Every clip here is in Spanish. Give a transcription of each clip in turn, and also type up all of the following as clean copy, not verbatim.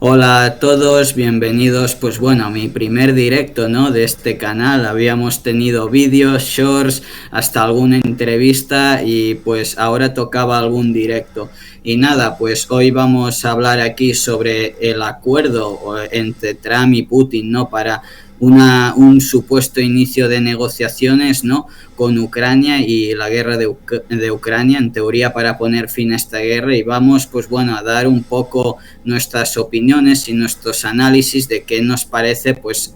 Hola a todos, bienvenidos pues bueno a mi primer directo, ¿no?, de este canal. Habíamos tenido vídeos, shorts, hasta alguna entrevista y pues ahora tocaba algún directo. Y nada, pues hoy vamos a hablar aquí sobre el acuerdo entre Trump y Putin, ¿no?, para un supuesto inicio de negociaciones, ¿no?, con Ucrania y la guerra de Ucrania, en teoría para poner fin a esta guerra. Y vamos pues bueno a dar un poco nuestras opiniones y nuestros análisis de qué nos parece pues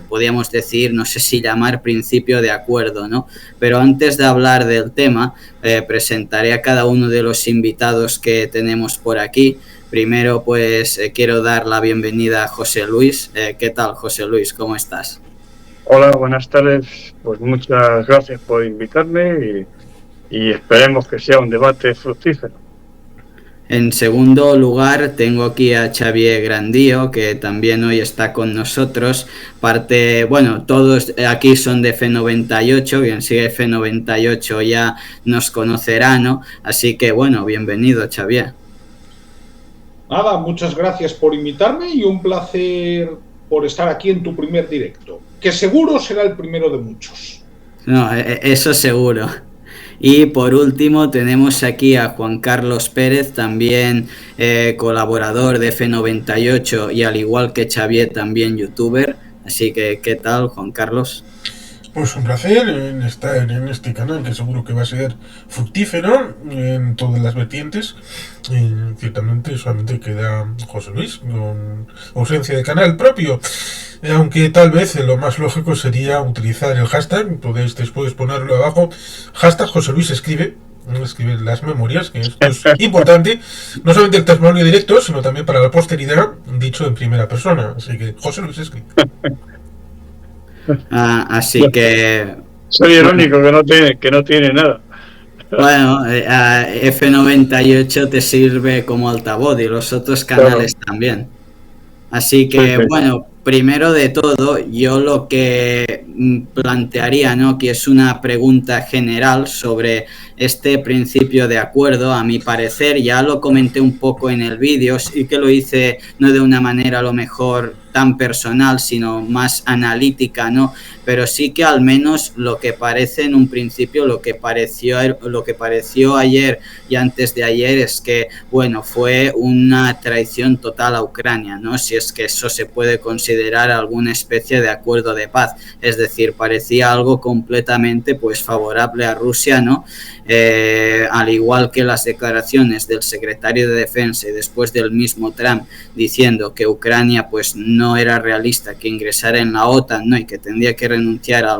podríamos decir, no sé si llamar principio de acuerdo, ¿no? Pero antes de hablar del tema, presentaré a cada uno de los invitados que tenemos por aquí. Primero pues quiero dar la bienvenida a José Luis. ¿Qué tal, José Luis? ¿Cómo estás? Hola, buenas tardes. Pues muchas gracias por invitarme y esperemos que sea un debate fructífero. En segundo lugar, tengo aquí a Xavier Grandío, que también hoy está con nosotros. Bueno, todos aquí son de F98, quien sigue F98 ya nos conocerá, ¿no? Así que bueno, bienvenido, Xavier. Nada, muchas gracias por invitarme y un placer por estar aquí en tu primer directo, que seguro será el primero de muchos. No, eso seguro. Y por último tenemos aquí a Juan Carlos Pérez, también colaborador de F98 y al igual que Xavier también youtuber. Así que, ¿qué tal, Juan Carlos? Pues un placer en estar en este canal, que seguro que va a ser fructífero en todas las vertientes. Ciertamente solamente queda José Luis, con ausencia de canal propio. Aunque tal vez lo más lógico sería utilizar el hashtag, podéis después ponerlo abajo, hashtag José Luis escribe las memorias, que esto es importante, no solamente el testimonio directo, sino también para la posteridad, dicho en primera persona. Así que José Luis escribe. Así que... Soy el único que no tiene nada. Bueno, F98 te sirve como altavoz y los otros canales también. Así que, bueno, primero de todo, yo lo que plantearía, ¿no?, que es una pregunta general sobre este principio de acuerdo. A mi parecer, ya lo comenté un poco en el vídeo, sí que lo hice no de una manera a lo mejor tan personal, sino más analítica, ¿no? Pero sí que al menos lo que parece en un principio, lo que pareció ayer y antes de ayer es que, bueno, fue una traición total a Ucrania, ¿no? Si es que eso se puede considerar alguna especie de acuerdo de paz. Es decir, parecía algo completamente pues favorable a Rusia, ¿no? Al igual que las declaraciones del secretario de Defensa y después del mismo Trump diciendo que Ucrania pues no era realista que ingresara en la OTAN, ¿no?, y que tendría que renunciar a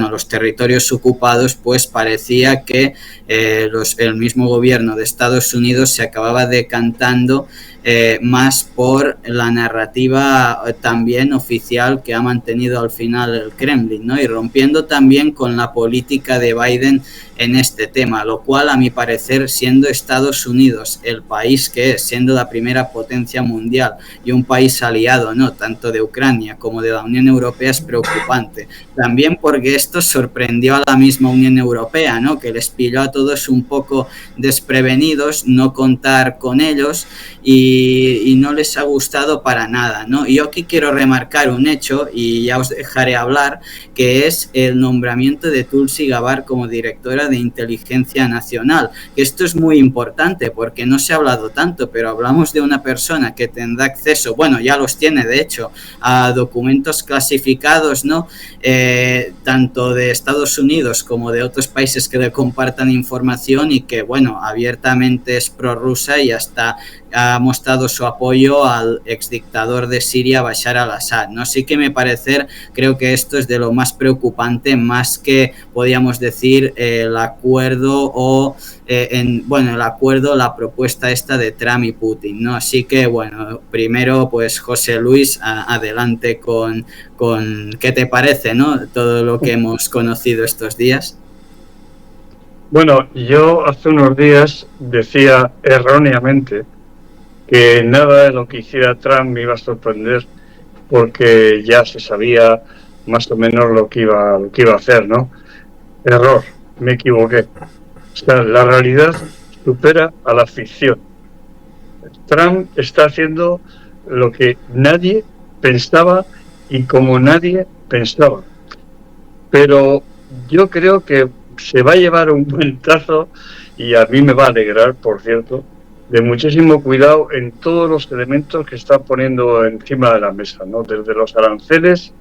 los territorios ocupados, pues parecía que el mismo gobierno de Estados Unidos se acababa decantando más por la narrativa también oficial que ha mantenido al final el Kremlin, ¿no?, y rompiendo también con la política de Biden en este tema, lo cual a mi parecer, siendo Estados Unidos el país que es, siendo la primera potencia mundial y un país aliado, ¿no?, tanto de Ucrania como de la Unión Europea, es preocupante. También porque esto sorprendió a la misma Unión Europea, ¿no?, que les pilló a todos un poco desprevenidos, no contar con ellos y no les ha gustado para nada, ¿no? Yo aquí quiero remarcar un hecho y ya os dejaré hablar, que es el nombramiento de Tulsi Gabbard como directora de Inteligencia Nacional. Esto es muy importante porque no se ha hablado tanto, pero hablamos de una persona que tendrá acceso, bueno, ya los tiene de hecho, a documentos clasificados, ¿no?, tanto de Estados Unidos como de otros países que le compartan información, y que, bueno, abiertamente es prorrusa y hasta ha mostrado su apoyo al exdictador de Siria, Bashar al-Assad, ¿no? Así que creo que esto es de lo más preocupante, más que podríamos decir el acuerdo la propuesta esta de Trump y Putin, ¿no? Así que, bueno, primero pues José Luis, adelante con ¿qué te parece, ¿no?, todo lo que hemos conocido estos días? Bueno, yo hace unos días decía erróneamente que nada de lo que hiciera Trump me iba a sorprender porque ya se sabía más o menos lo que iba a hacer, ¿no? Error, me equivoqué. O sea, la realidad supera a la ficción. Trump está haciendo lo que nadie pensaba y como nadie pensaba. Pero yo creo que se va a llevar un ventazo, y a mí me va a alegrar, por cierto, de muchísimo cuidado en todos los elementos que está poniendo encima de la mesa, ¿no? Desde los aranceles,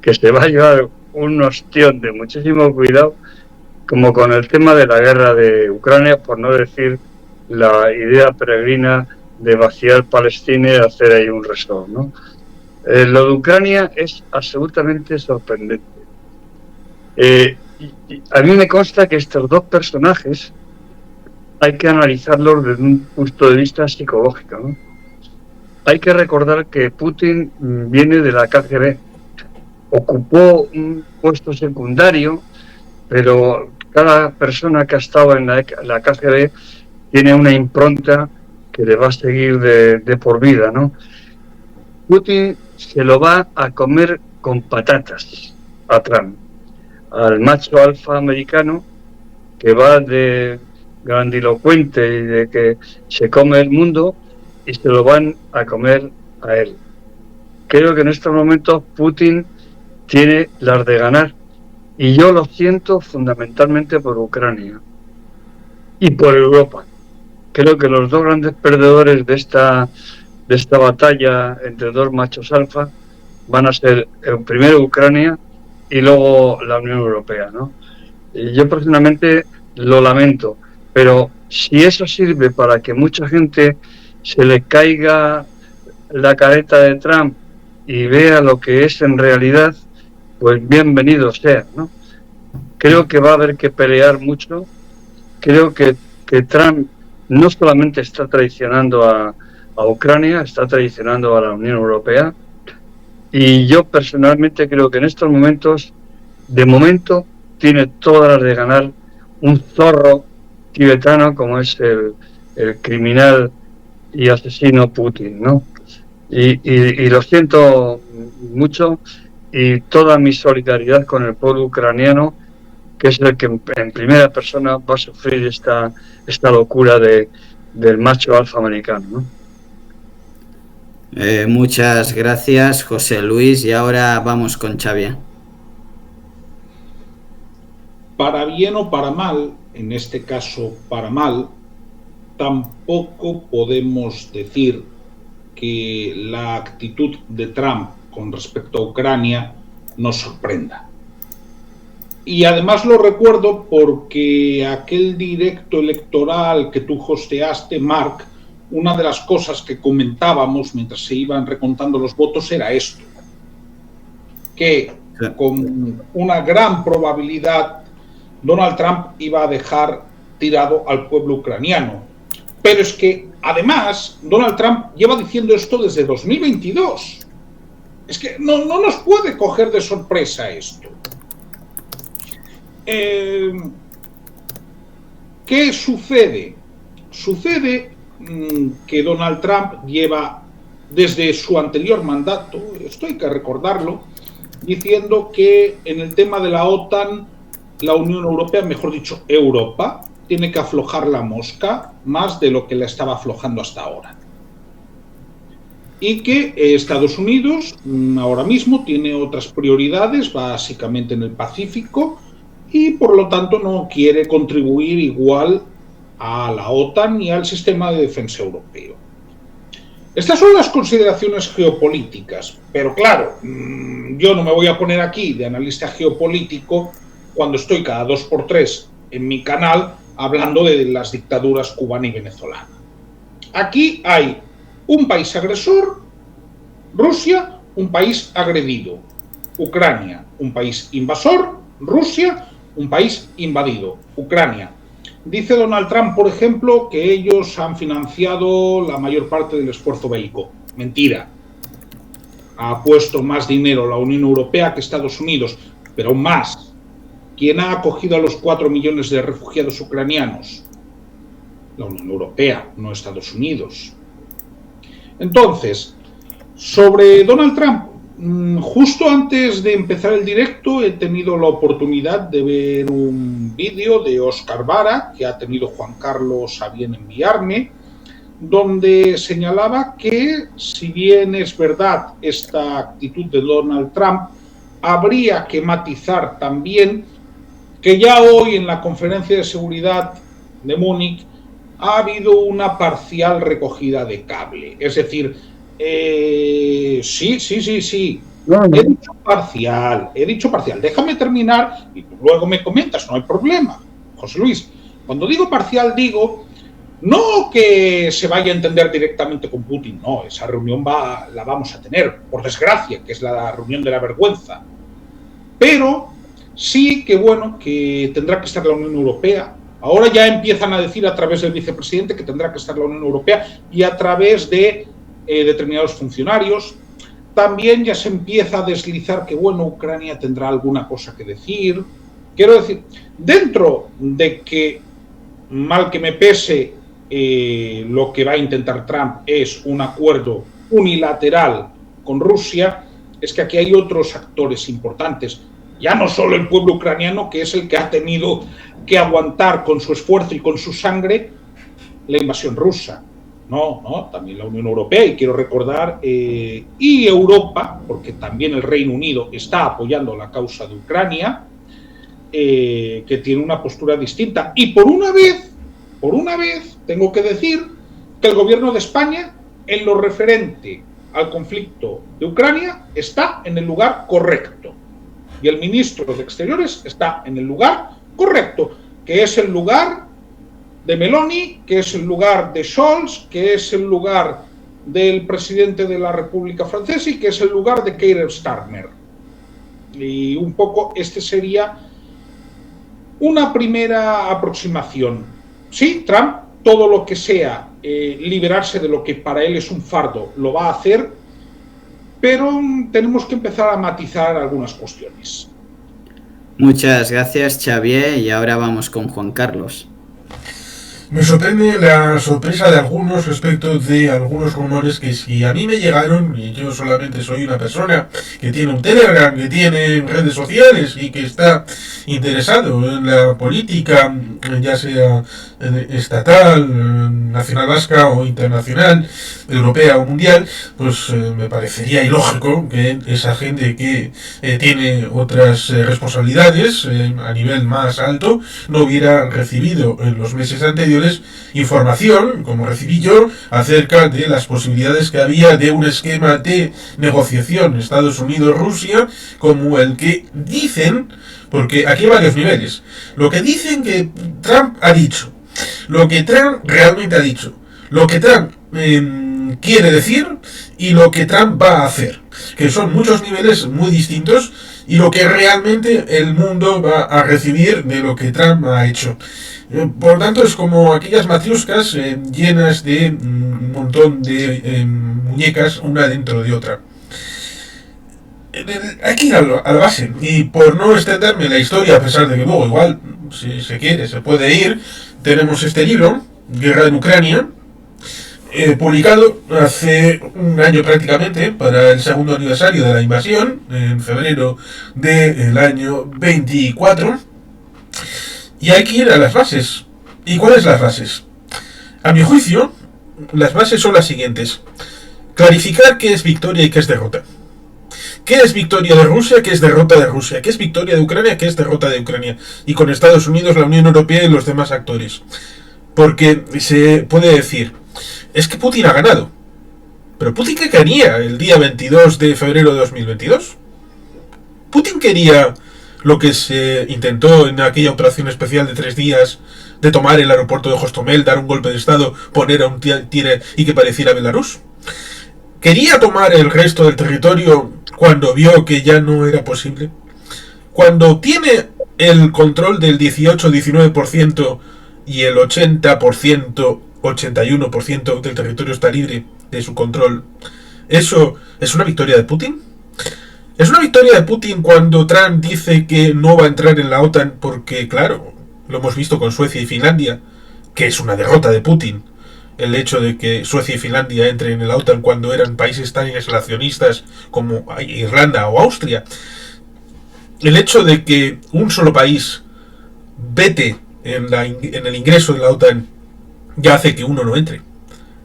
que se va a llevar un ostión de muchísimo cuidado, como con el tema de la guerra de Ucrania, por no decir la idea peregrina de vaciar Palestina y hacer ahí un resort, ¿no? Lo de Ucrania es absolutamente sorprendente. A mí me consta que estos dos personajes hay que analizarlos desde un punto de vista psicológico, ¿no? Hay que recordar que Putin viene de la KGB, ocupó un puesto secundario, pero cada persona que ha estado en la KGB tiene una impronta que le va a seguir de por vida, ¿no? Putin se lo va a comer con patatas a Trump, al macho alfa americano, que va de grandilocuente y de que se come el mundo, y se lo van a comer a él. Creo que en estos momentos Putin tiene las de ganar, y yo lo siento fundamentalmente por Ucrania y por Europa. Creo que los dos grandes perdedores de esta batalla entre dos machos alfa van a ser primero Ucrania y luego la Unión Europea, ¿no? Y yo personalmente lo lamento, pero si eso sirve para que mucha gente se le caiga la careta de Trump y vea lo que es en realidad, pues bienvenido sea, ¿no? Creo que va a haber que pelear mucho. Creo que Trump no solamente está traicionando a Ucrania, está traicionando a la Unión Europea, y yo personalmente creo que en estos momentos, de momento, tiene todas las de ganar un zorro tibetano como es el criminal y asesino Putin, ¿no? Y lo siento mucho, y toda mi solidaridad con el pueblo ucraniano, que es el que en primera persona va a sufrir esta locura del macho alfa americano, ¿no? Muchas gracias, José Luis, y ahora vamos con Xavier. Para bien o para mal, en este caso para mal, tampoco podemos decir que la actitud de Trump con respecto a Ucrania nos sorprenda. Y además lo recuerdo porque aquel directo electoral que tú hosteaste, Marc, una de las cosas que comentábamos mientras se iban recontando los votos era esto, que con una gran probabilidad Donald Trump iba a dejar tirado al pueblo ucraniano. Pero es que, además, Donald Trump lleva diciendo esto desde 2022. Es que no nos puede coger de sorpresa esto. ¿Qué sucede? Sucede que Donald Trump lleva desde su anterior mandato, esto hay que recordarlo, diciendo que en el tema de la OTAN, la Unión Europea, mejor dicho, Europa, tiene que aflojar la mosca más de lo que la estaba aflojando hasta ahora. Y que Estados Unidos ahora mismo tiene otras prioridades, básicamente en el Pacífico, y por lo tanto no quiere contribuir igual a la OTAN y al sistema de defensa europeo. Estas son las consideraciones geopolíticas, pero claro, yo no me voy a poner aquí de analista geopolítico cuando estoy cada 2x3 en mi canal hablando de las dictaduras cubana y venezolana. Aquí hay un país agresor, Rusia, un país agredido, Ucrania, un país invasor, Rusia, un país invadido, Ucrania. Dice Donald Trump, por ejemplo, que ellos han financiado la mayor parte del esfuerzo bélico. Mentira. Ha puesto más dinero la Unión Europea que Estados Unidos, pero aún más. ¿Quién ha acogido a los 4 millones de refugiados ucranianos? La Unión Europea, no Estados Unidos. Entonces, sobre Donald Trump, justo antes de empezar el directo he tenido la oportunidad de ver un vídeo de Óscar Vara que ha tenido Juan Carlos a bien enviarme, donde señalaba que, si bien es verdad esta actitud de Donald Trump, habría que matizar también que ya hoy en la conferencia de seguridad de Múnich ha habido una parcial recogida de cable. Es decir, sí. He dicho parcial. Déjame terminar y luego me comentas, no hay problema. José Luis, cuando digo parcial digo no que se vaya a entender directamente con Putin, no, esa reunión la vamos a tener, por desgracia, que es la reunión de la vergüenza. Pero sí que bueno, que tendrá que estar la Unión Europea. Ahora ya empiezan a decir a través del vicepresidente que tendrá que estar la Unión Europea y a través de determinados funcionarios. También ya se empieza a deslizar que, bueno, Ucrania tendrá alguna cosa que decir. Quiero decir, dentro de que, mal que me pese, lo que va a intentar Trump es un acuerdo unilateral con Rusia, es que aquí hay otros actores importantes. Ya no solo el pueblo ucraniano, que es el que ha tenido que aguantar con su esfuerzo y con su sangre la invasión rusa. No, también la Unión Europea, y quiero recordar, y Europa, porque también el Reino Unido está apoyando la causa de Ucrania, que tiene una postura distinta. Y por una vez, tengo que decir que el gobierno de España, en lo referente al conflicto de Ucrania, está en el lugar correcto. Y el ministro de Exteriores está en el lugar correcto, que es el lugar de Meloni, que es el lugar de Scholz, que es el lugar del presidente de la República Francesa y que es el lugar de Keir Starmer. Y un poco este sería una primera aproximación. Sí, Trump, todo lo que sea liberarse de lo que para él es un fardo, lo va a hacer, pero tenemos que empezar a matizar algunas cuestiones. Muchas gracias, Xavier, y ahora vamos con Juan Carlos. Me sorprende la sorpresa de algunos respecto de algunos rumores que si a mí me llegaron, y yo solamente soy una persona que tiene un Telegram, que tiene redes sociales y que está interesado en la política, ya sea estatal, nacional vasca o internacional, europea o mundial, pues me parecería ilógico que esa gente que tiene otras responsabilidades a nivel más alto no hubiera recibido en los meses anteriores información, como recibí yo, acerca de las posibilidades que había de un esquema de negociación Estados Unidos-Rusia, como el que dicen, porque aquí hay varios niveles, lo que dicen que Trump ha dicho, lo que Trump realmente ha dicho, lo que Trump quiere decir y lo que Trump va a hacer, que son muchos niveles muy distintos, y lo que realmente el mundo va a recibir de lo que Trump ha hecho. Por lo tanto, es como aquellas matriuscas llenas de un montón de muñecas, una dentro de otra. Hay que ir a la base, y por no extenderme la historia, a pesar de que luego igual, si se quiere, se puede ir, tenemos este libro, Guerra en Ucrania, publicado hace un año prácticamente, para el segundo aniversario de la invasión, en febrero del año 24, y hay que ir a las bases. ¿Y cuáles las bases? A mi juicio, las bases son las siguientes. Clarificar qué es victoria y qué es derrota. ¿Qué es victoria de Rusia? ¿Qué es derrota de Rusia? ¿Qué es victoria de Ucrania? ¿Qué es derrota de Ucrania? Y con Estados Unidos, la Unión Europea y los demás actores. Porque se puede decir, es que Putin ha ganado. ¿Pero Putin qué quería el día 22 de febrero de 2022? Putin quería lo que se intentó en aquella operación especial de 3 días, de tomar el aeropuerto de Hostomel, dar un golpe de estado, poner a un tire y que pareciera Belarus. Quería tomar el resto del territorio cuando vio que ya no era posible. Cuando tiene el control del 18-19% y el 80%, 81% del territorio está libre de su control, ¿eso es una victoria de Putin? ¿Es una victoria de Putin cuando Trump dice que no va a entrar en la OTAN porque, claro, lo hemos visto con Suecia y Finlandia, que es una derrota de Putin, el hecho de que Suecia y Finlandia entren en la OTAN cuando eran países tan aislacionistas como Irlanda o Austria? El hecho de que un solo país vete en el ingreso de la OTAN ya hace que uno no entre.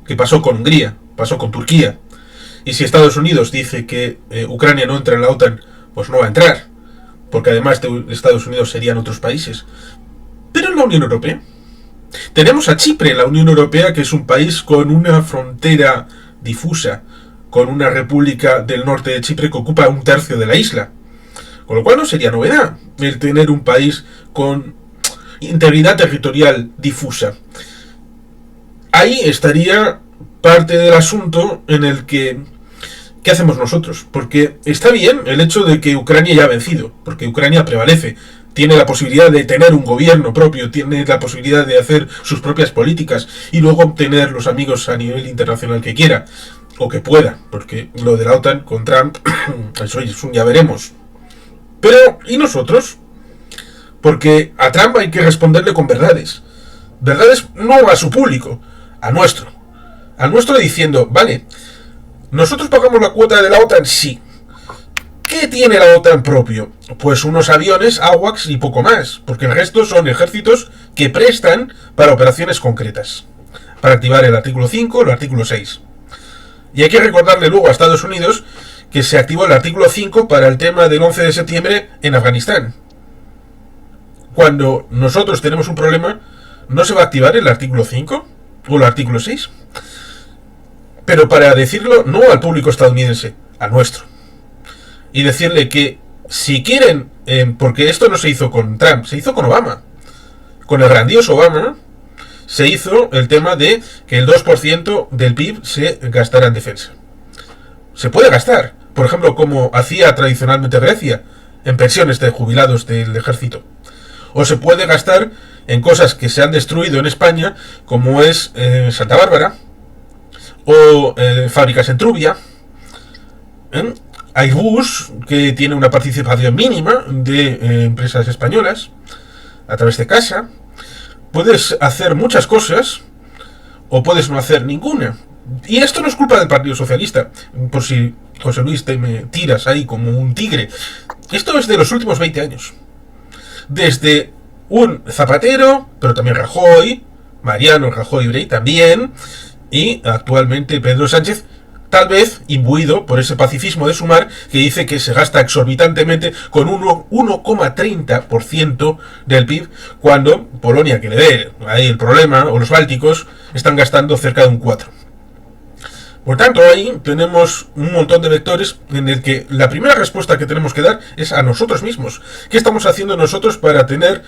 que pasó con Hungría, pasó con Turquía. Y si Estados Unidos dice que Ucrania no entra en la OTAN, pues no va a entrar, porque además de Estados Unidos serían otros países. Pero en la Unión Europea tenemos a Chipre en la Unión Europea, que es un país con una frontera difusa, con una república del norte de Chipre que ocupa 1/3 de la isla. Con lo cual no sería novedad el tener un país con integridad territorial difusa. Ahí estaría parte del asunto en el que ¿qué hacemos nosotros? Porque está bien el hecho de que Ucrania ya ha vencido, porque Ucrania prevalece, tiene la posibilidad de tener un gobierno propio, tiene la posibilidad de hacer sus propias políticas y luego obtener los amigos a nivel internacional que quiera, o que pueda, porque lo de la OTAN con Trump, eso es un ya veremos. Pero, ¿y nosotros? Porque a Trump hay que responderle con verdades. Verdades no a su público, a nuestro. Al nuestro diciendo, vale, nosotros pagamos la cuota de la OTAN, sí. ¿Qué tiene la OTAN propio? Pues unos aviones, AWACS y poco más, porque el resto son ejércitos que prestan para operaciones concretas, para activar el artículo 5 o el artículo 6. Y hay que recordarle luego a Estados Unidos que se activó el artículo 5 para el tema del 11 de septiembre en Afganistán. Cuando nosotros tenemos un problema, ¿no se va a activar el artículo 5 o el artículo 6? Pero para decirlo no al público estadounidense, al nuestro. Y decirle que si quieren, porque esto no se hizo con Trump, se hizo con Obama. Con el grandioso Obama se hizo el tema de que el 2% del PIB se gastara en defensa. Se puede gastar, por ejemplo, como hacía tradicionalmente Grecia, en pensiones de jubilados del ejército. O se puede gastar en cosas que se han destruido en España, como es Santa Bárbara, o fábricas en Trubia, Airbus, que tiene una participación mínima de empresas españolas, a través de Casa. Puedes hacer muchas cosas, o puedes no hacer ninguna. Y esto no es culpa del Partido Socialista, por si, José Luis, te me tiras ahí como un tigre. Esto es de los últimos 20 años. Desde un Zapatero, pero también Rajoy, Mariano Rajoy Brey también, y actualmente Pedro Sánchez, tal vez imbuido por ese pacifismo de Sumar que dice que se gasta exorbitantemente con 1,30% del PIB, cuando Polonia, que le dé ahí el problema, o los bálticos, están gastando cerca de un 4%. Por tanto, ahí tenemos un montón de vectores en el que la primera respuesta que tenemos que dar es a nosotros mismos. ¿Qué estamos haciendo nosotros para tener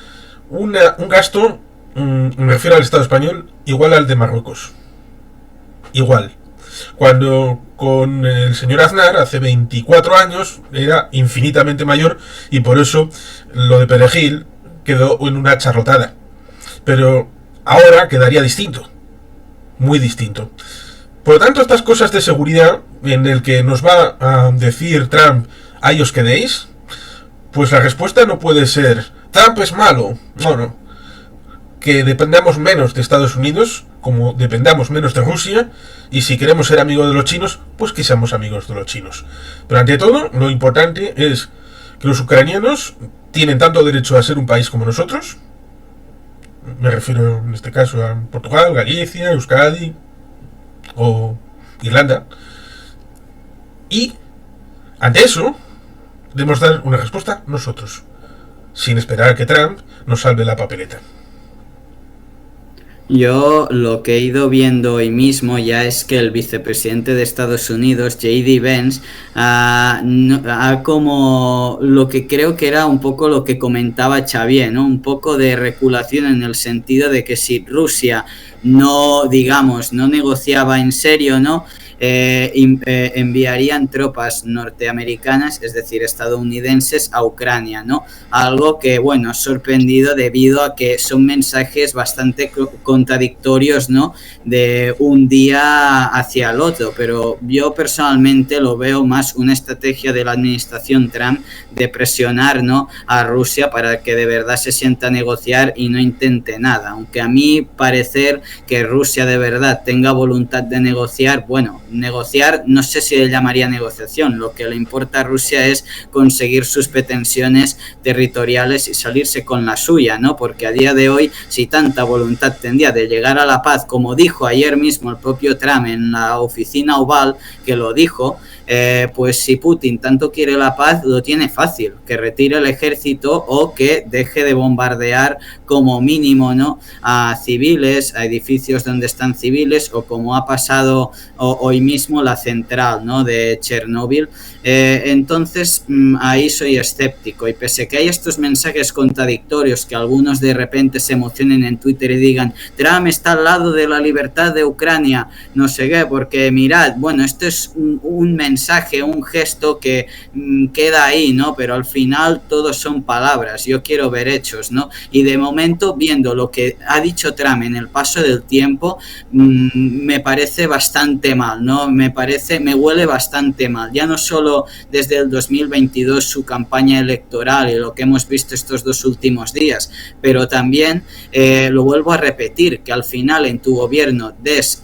un gasto, me refiero al Estado español, igual al de Marruecos? Igual. Cuando con el señor Aznar, hace 24 años, era infinitamente mayor y por eso lo de Perejil quedó en una charlotada. Pero ahora quedaría distinto. Muy distinto. Por lo tanto, estas cosas de seguridad en el que nos va a decir Trump, ahí os quedéis, pues la respuesta no puede ser Trump es malo. No. Que dependamos menos de Estados Unidos, como dependamos menos de Rusia, y si queremos ser amigos de los chinos, pues que seamos amigos de los chinos. Pero ante todo, lo importante es que los ucranianos tienen tanto derecho a ser un país como nosotros. Me refiero en este caso a Portugal, Galicia, Euskadi o Irlanda. Y ante eso debemos dar una respuesta nosotros, sin esperar a que Trump nos salve la papeleta. Yo lo que he ido viendo hoy mismo ya es que el vicepresidente de Estados Unidos, J.D. Vance, ha como lo que creo que era un poco lo que comentaba Xavier, ¿no? Un poco de reculación en el sentido de que si Rusia no, digamos, no negociaba en serio, ¿no? Enviarían tropas norteamericanas, es decir, estadounidenses, a Ucrania, ¿no? Algo que, bueno, ha sorprendido debido a que son mensajes bastante contradictorios, ¿no? De un día hacia el otro, pero yo personalmente lo veo más una estrategia de la administración Trump de presionar, ¿no? A Rusia para que de verdad se sienta a negociar y no intente nada, aunque a mí parecer que Rusia de verdad tenga voluntad de negociar, bueno, negociar, no sé si le llamaría negociación, lo que le importa a Rusia es conseguir sus pretensiones territoriales y salirse con la suya, ¿no? Porque a día de hoy, si tanta voluntad tendría de llegar a la paz, como dijo ayer mismo el propio Trump en la oficina oval, que lo dijo, pues si Putin tanto quiere la paz, lo tiene fácil, que retire el ejército o que deje de bombardear como mínimo, ¿no?, a civiles, a edificios donde están civiles, o como ha pasado hoy mismo la central, ¿no?, de Chernóbil. Entonces ahí soy escéptico, y pese a que hay estos mensajes contradictorios, que algunos de repente se emocionen en Twitter y digan Trump está al lado de la libertad de Ucrania, no sé qué, porque mirad, bueno, esto es un mensaje, un gesto que queda ahí, ¿no? Pero al final todo son palabras, yo quiero ver hechos, ¿no? Y de momento, viendo lo que ha dicho Trump en el paso del tiempo, me parece bastante mal, ¿no? Me huele bastante mal, ya no solo desde el 2022 su campaña electoral y lo que hemos visto estos 2 últimos días, pero también lo vuelvo a repetir, que al final en tu gobierno des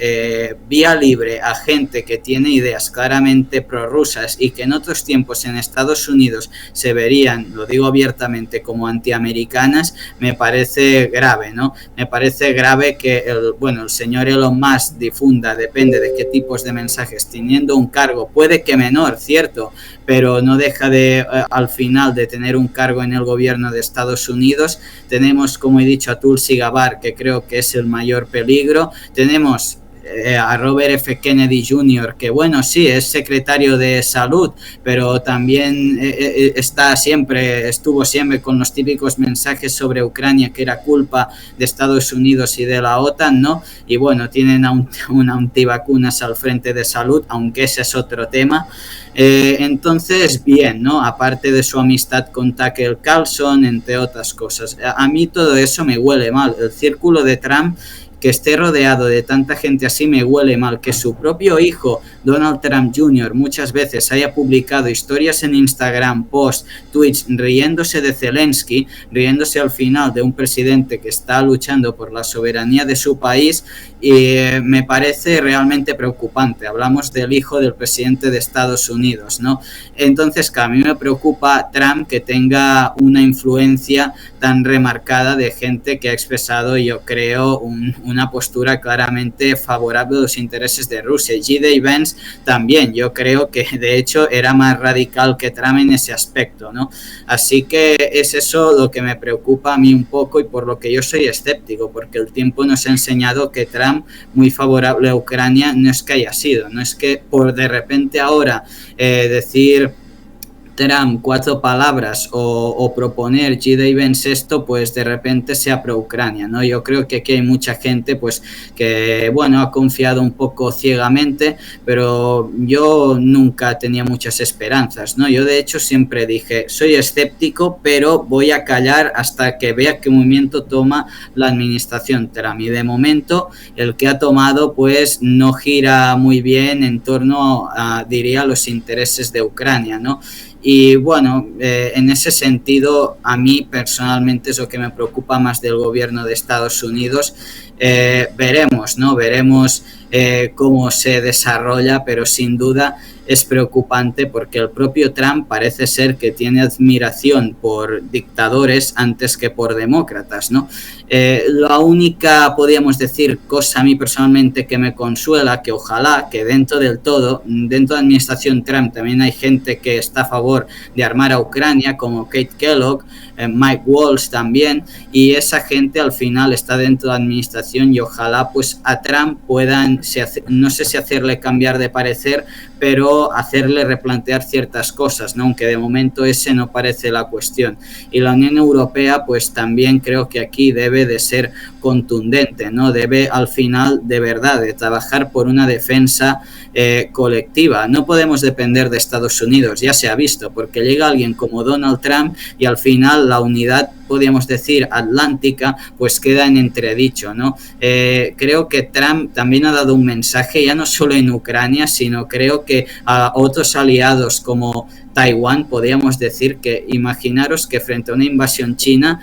vía libre a gente que tiene ideas claramente prorrusas y que en otros tiempos en Estados Unidos se verían, lo digo abiertamente, como antiamericanas, me parece grave, ¿no? Me parece grave que el señor Elon Musk difunda, depende de qué tipos de mensajes, teniendo un cargo, puede que menor, cierto, pero no deja de, al final, de tener un cargo en el gobierno de Estados Unidos. Tenemos, como he dicho, a Tulsi Gabbard, que creo que es el mayor peligro. Tenemos a Robert F. Kennedy Jr., que bueno, sí, es secretario de salud, pero también estuvo siempre con los típicos mensajes sobre Ucrania, que era culpa de Estados Unidos y de la OTAN, ¿no? Y bueno, tienen a un antivacunas al frente de salud, aunque ese es otro tema. Entonces, bien, ¿no? Aparte de su amistad con Tucker Carlson, entre otras cosas. A mí todo eso me huele mal. El círculo de Trump, que esté rodeado de tanta gente así, me huele mal. Que su propio hijo, Donald Trump Jr., muchas veces haya publicado historias en Instagram, posts, tweets, riéndose de Zelensky, riéndose al final de un presidente que está luchando por la soberanía de su país, y me parece realmente preocupante. Hablamos del hijo del presidente de Estados Unidos, ¿no? Entonces, que a mí me preocupa Trump, que tenga una influencia tan remarcada de gente que ha expresado, yo creo, una postura claramente favorable a los intereses de Rusia. J.D. Vance también, yo creo que de hecho era más radical que Trump en ese aspecto, ¿no? Así que es eso lo que me preocupa a mí un poco, y por lo que yo soy escéptico, porque el tiempo nos ha enseñado que Trump, muy favorable a Ucrania, no es que haya sido, no es que por de repente ahora decir Trump 4 palabras o proponer J.D. Vance esto, pues de repente sea pro-Ucrania, ¿no? Yo creo que aquí hay mucha gente, pues, que, bueno, ha confiado un poco ciegamente, pero yo nunca tenía muchas esperanzas, ¿no? Yo, de hecho, siempre dije, soy escéptico, pero voy a callar hasta que vea qué movimiento toma la administración Trump. Y de momento, el que ha tomado, pues, no gira muy bien en torno a, diría, los intereses de Ucrania, ¿no? Y bueno, en ese sentido, a mí personalmente es lo que me preocupa más del gobierno de Estados Unidos. Veremos, ¿no? Veremos cómo se desarrolla, pero sin duda es preocupante, porque el propio Trump parece ser que tiene admiración por dictadores antes que por demócratas, ¿no? La única, podríamos decir, cosa a mí personalmente que me consuela, que ojalá que dentro del todo, dentro de la administración Trump también hay gente que está a favor de armar a Ucrania, como Kate Kellogg, Mike Waltz también, y esa gente al final está dentro de la administración, y ojalá pues a Trump puedan, no sé si hacerle cambiar de parecer, pero hacerle replantear ciertas cosas, ¿no? Aunque de momento ese no parece la cuestión. Y la Unión Europea, pues también creo que aquí debe de ser contundente, ¿no? Debe al final de verdad de trabajar por una defensa colectiva. No podemos depender de Estados Unidos, ya se ha visto, porque llega alguien como Donald Trump y al final la unidad, podríamos decir, atlántica, pues queda en entredicho, ¿no? Creo que Trump también ha dado un mensaje, ya no solo en Ucrania, sino creo que a otros aliados como Taiwán, podríamos decir que imaginaros que frente a una invasión china,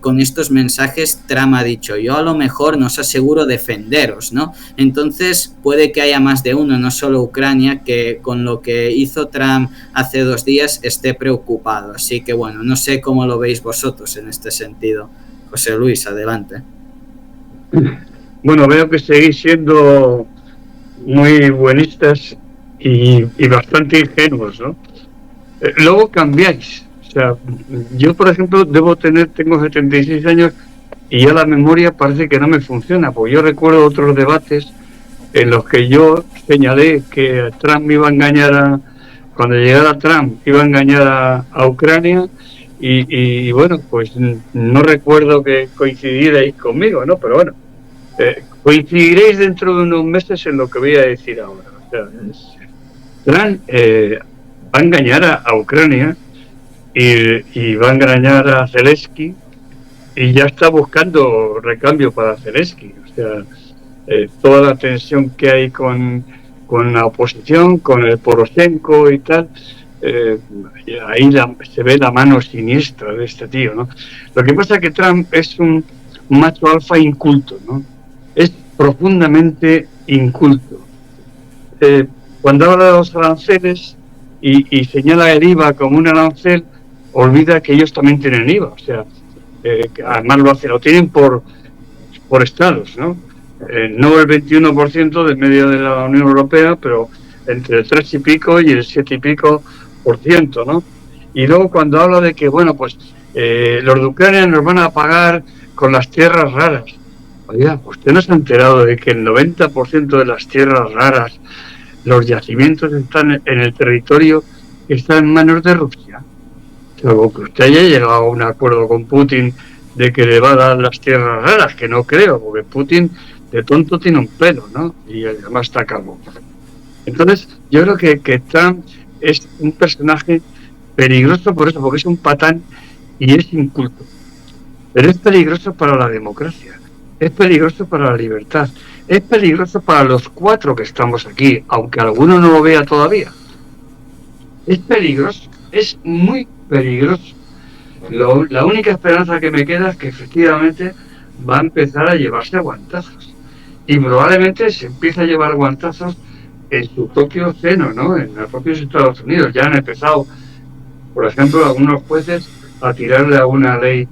con estos mensajes Trump ha dicho, yo a lo mejor no os aseguro defenderos, ¿no? Entonces puede que haya más de uno, no solo Ucrania, que con lo que hizo Trump hace 2 días esté preocupado. Así que bueno, no sé cómo lo veis vosotros en este sentido. José Luis, adelante. Bueno, veo que seguís siendo muy buenistas y bastante ingenuos, ¿no? Luego cambiáis. O sea, yo, por ejemplo, tengo 76 años y ya la memoria parece que no me funciona, porque yo recuerdo otros debates en los que yo señalé que Trump iba a engañar cuando llegara Trump, iba a engañar a Ucrania y bueno, pues no recuerdo que coincidierais conmigo, ¿no? Pero bueno, coincidiréis dentro de unos meses en lo que voy a decir ahora. O sea, Trump va a engañar a Ucrania y va a engañar a Zelensky y ya está buscando recambio para Zelensky. O sea, toda la tensión que hay con la oposición, con el Poroshenko y tal, ahí se ve la mano siniestra de este tío, ¿no? Lo que pasa es que Trump es un macho alfa inculto, ¿no? Es profundamente inculto. Cuando habla de los aranceles y señala el IVA como un arancel, olvida que ellos también tienen IVA, o sea, además lo tienen por estados, ¿no? No el 21% de media de la Unión Europea, pero entre el 3 y pico y el 7 y pico %, ¿no? Y luego cuando habla de que, bueno, pues los de Ucrania nos van a pagar con las tierras raras. Oiga, ¿usted no se ha enterado de que el 90% de las tierras raras, los yacimientos están en el territorio que está en manos de Rusia? Luego que usted haya llegado a un acuerdo con Putin de que le va a dar las tierras raras, que no creo, porque Putin de tonto tiene un pelo, ¿no? Y además está calvo. Entonces, yo creo que Trump es un personaje peligroso por eso, porque es un patán y es inculto. Pero es peligroso para la democracia, es peligroso para la libertad, es peligroso para los 4 que estamos aquí, aunque alguno no lo vea todavía. Es peligroso, es muy peligroso. La única esperanza que me queda es que efectivamente va a empezar a llevarse guantazos. Y probablemente se empiece a llevar guantazos en su propio seno, ¿no? En los propios Estados Unidos. Ya han empezado, por ejemplo, algunos jueces a tirarle a una ley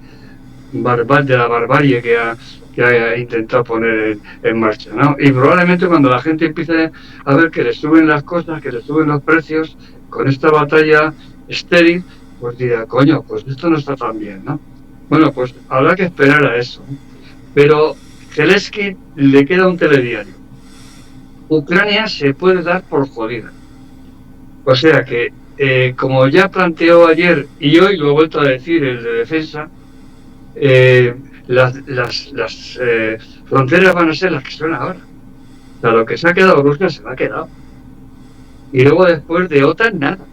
de la barbarie que ha intentado poner en marcha, ¿no? Y probablemente cuando la gente empiece a ver que le suben las cosas, que le suben los precios, con esta batalla estéril, pues dirá, coño, pues esto no está tan bien, ¿no? Bueno, pues habrá que esperar a eso. Pero Zelensky le queda un telediario. Ucrania se puede dar por jodida. O sea que, como ya planteó ayer y hoy lo he vuelto a decir el de defensa, las fronteras van a ser las que son ahora. O sea, lo que se ha quedado Rusia se lo ha quedado. Y luego después de OTAN, nada.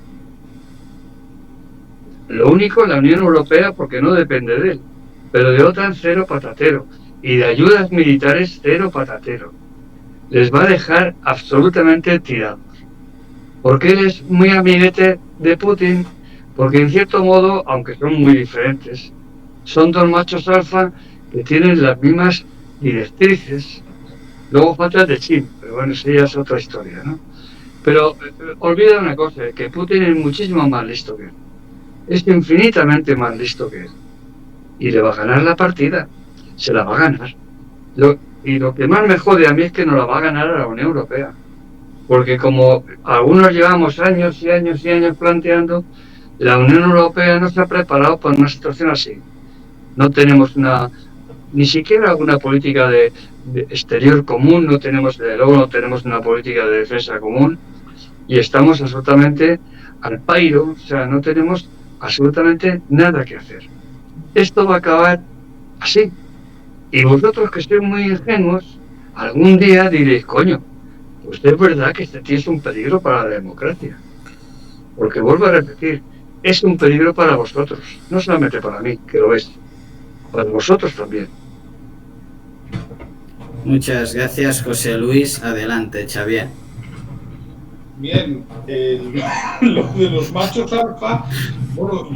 Lo único, la Unión Europea, porque no depende de él. Pero de OTAN, cero patatero. Y de ayudas militares, cero patatero. Les va a dejar absolutamente tirados. Porque él es muy amiguete de Putin, porque en cierto modo, aunque son muy diferentes, son 2 machos alfa que tienen las mismas directrices. Luego falta el de Chin, pero bueno, eso ya es otra historia, ¿no? Pero olvida una cosa, que Putin es muchísimo más listo que él. Es infinitamente más listo que él. Y le va a ganar la partida. Se la va a ganar. Y lo que más me jode a mí es que no la va a ganar a la Unión Europea. Porque como algunos llevamos años y años y años planteando, la Unión Europea no se ha preparado para una situación así. No tenemos ni siquiera una política de exterior común, no tenemos una política de defensa común y estamos absolutamente al pairo, o sea, no tenemos absolutamente nada que hacer. Esto va a acabar así. Y vosotros que sois muy ingenuos, algún día diréis, coño, pues es verdad que este tío es un peligro para la democracia. Porque vuelvo a repetir, es un peligro para vosotros, no solamente para mí, que lo es, para vosotros también. Muchas gracias, José Luis. Adelante, Xavier. Bien, lo de los machos alfa, bueno,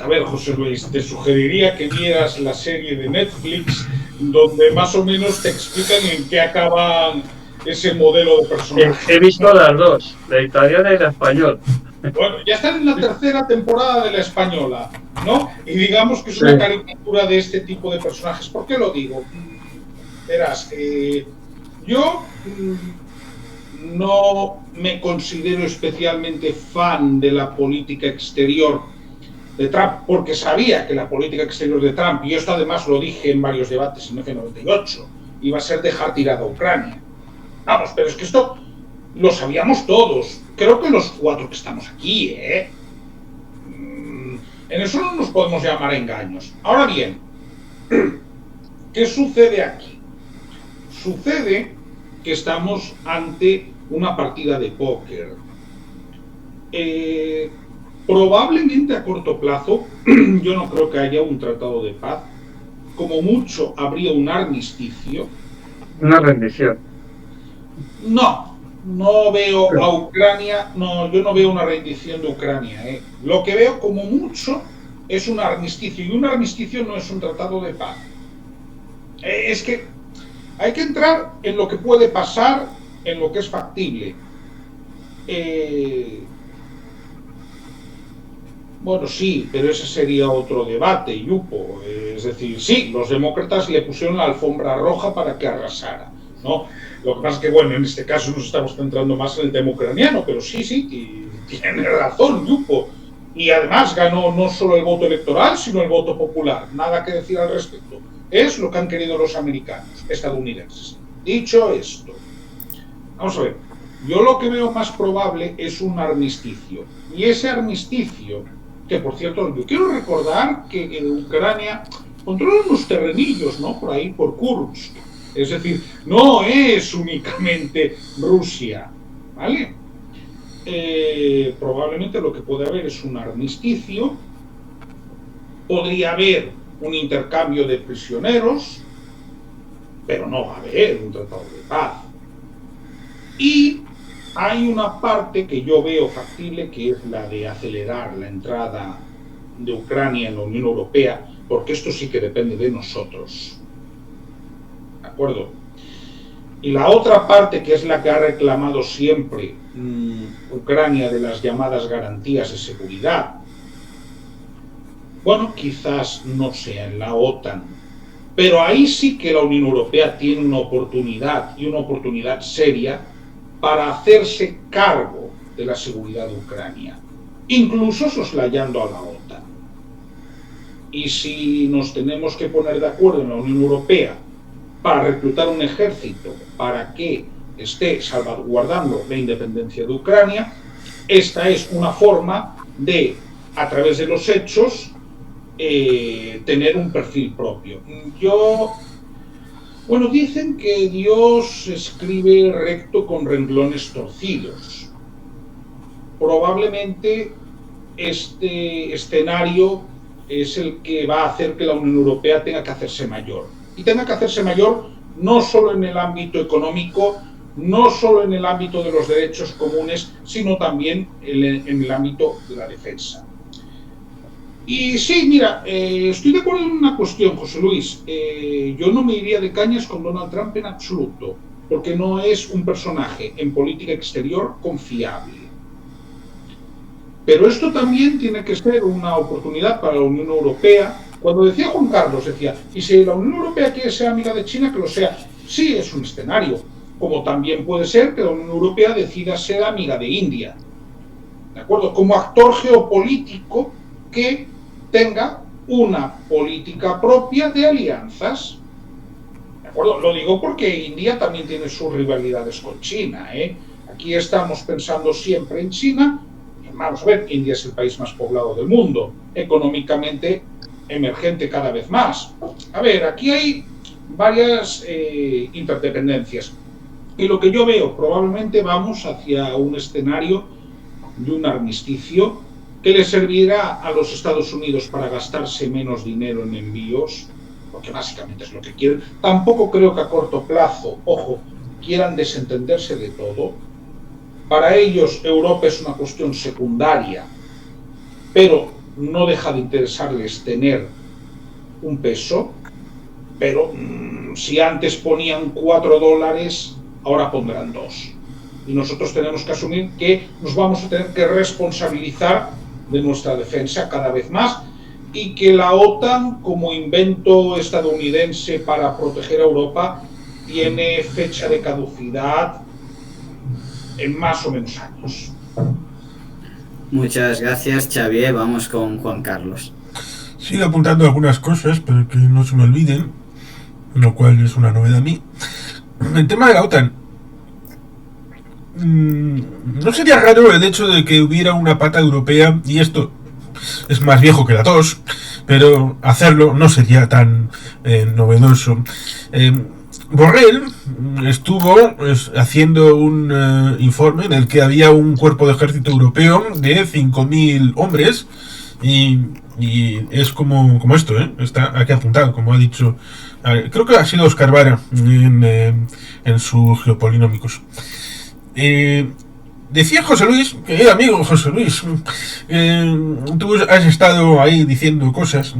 a ver, José Luis, te sugeriría que vieras la serie de Netflix donde más o menos te explican en qué acaban ese modelo de personaje. He visto las dos, la italiana y la española. Bueno, ya están en la tercera temporada de la española, ¿no? Y digamos que es una caricatura de este tipo de personajes. ¿Por qué lo digo? Verás, yo no me considero especialmente fan de la política exterior de Trump, porque sabía que la política exterior de Trump, y esto además lo dije en varios debates en F98, iba a ser dejar tirada a Ucrania. Vamos, pero es que esto lo sabíamos todos. Creo que los 4 que estamos aquí, ¿eh? En eso no nos podemos llamar engaños. Ahora bien, ¿qué sucede aquí? Sucede que estamos ante una partida de póker. Probablemente a corto plazo, yo no creo que haya un tratado de paz. Como mucho habría un armisticio. Una rendición. No veo a Ucrania, yo no veo una rendición de Ucrania. Lo que veo como mucho es un armisticio, y un armisticio no es un tratado de paz. Es que hay que entrar en lo que puede pasar, en lo que es factible. Bueno, sí, pero ese sería otro debate, Yupo. Es decir, sí, los demócratas le pusieron la alfombra roja para que arrasara, ¿no? Lo que pasa es que, bueno, en este caso nos estamos centrando más en el tema ucraniano, pero sí, tiene razón, Yupo. Y además ganó no solo el voto electoral, sino el voto popular. Nada que decir al respecto. Es lo que han querido los americanos, estadounidenses. Dicho esto, vamos a ver. Yo lo que veo más probable es un armisticio. Y ese armisticio, que por cierto, yo quiero recordar que en Ucrania controlan unos terrenillos, ¿no? Por ahí, por Kursk. Es decir, no es únicamente Rusia, ¿vale? Probablemente lo que puede haber es un armisticio, podría haber un intercambio de prisioneros, pero no va a haber un tratado de paz. Y hay una parte que yo veo factible, que es la de acelerar la entrada de Ucrania en la Unión Europea, porque esto sí que depende de nosotros. ¿De acuerdo? Y la otra parte, que es la que ha reclamado siempre Ucrania, de las llamadas garantías de seguridad, bueno, quizás no sea en la OTAN, pero ahí sí que la Unión Europea tiene una oportunidad, y una oportunidad seria, para hacerse cargo de la seguridad de Ucrania, incluso soslayando a la OTAN. Y si nos tenemos que poner de acuerdo en la Unión Europea para reclutar un ejército para que esté salvaguardando la independencia de Ucrania, esta es una forma de, a través de los hechos, tener un perfil propio. Bueno, dicen que Dios escribe recto con renglones torcidos. Probablemente este escenario es el que va a hacer que la Unión Europea tenga que hacerse mayor. Y tenga que hacerse mayor no solo en el ámbito económico, no solo en el ámbito de los derechos comunes, sino también en el ámbito de la defensa. Y sí, mira, estoy de acuerdo en una cuestión, José Luis. Yo no me iría de cañas con Donald Trump en absoluto, porque no es un personaje en política exterior confiable. Pero esto también tiene que ser una oportunidad para la Unión Europea. Cuando decía Juan Carlos, decía, y si la Unión Europea quiere ser amiga de China, que lo sea. Sí, es un escenario. Como también puede ser que la Unión Europea decida ser amiga de India. ¿De acuerdo? Como actor geopolítico que tenga una política propia de alianzas. ¿De acuerdo? Lo digo porque India también tiene sus rivalidades con China, ¿eh? Aquí estamos pensando siempre en China. Vamos a ver, India es el país más poblado del mundo, económicamente emergente cada vez más. A ver, aquí hay varias interdependencias. Y lo que yo veo, probablemente vamos hacia un escenario de un armisticio que le servirá a los Estados Unidos para gastarse menos dinero en envíos, porque básicamente es lo que quieren. Tampoco creo que a corto plazo, ojo, quieran desentenderse de todo. Para ellos Europa es una cuestión secundaria, pero no deja de interesarles tener un peso, pero si antes ponían $4, ahora pondrán 2. Y nosotros tenemos que asumir que nos vamos a tener que responsabilizar de nuestra defensa cada vez más, y que la OTAN, como invento estadounidense para proteger a Europa, tiene fecha de caducidad en más o menos años. Muchas gracias, Xavier. Vamos con Juan Carlos. Sigo apuntando algunas cosas, pero que no se me olviden, lo cual es una novedad a mí. El tema de la OTAN. No sería raro el hecho de que hubiera una pata europea, y esto es más viejo que la tos, pero hacerlo no sería tan novedoso. Borrell estuvo haciendo un informe en el que había un cuerpo de ejército europeo de 5.000 hombres, y es como esto, está aquí apuntado, como ha dicho, creo que ha sido Oscar Vara en sus Geopolinómicos. Decía José Luis, que amigo José Luis, tú has estado ahí diciendo cosas,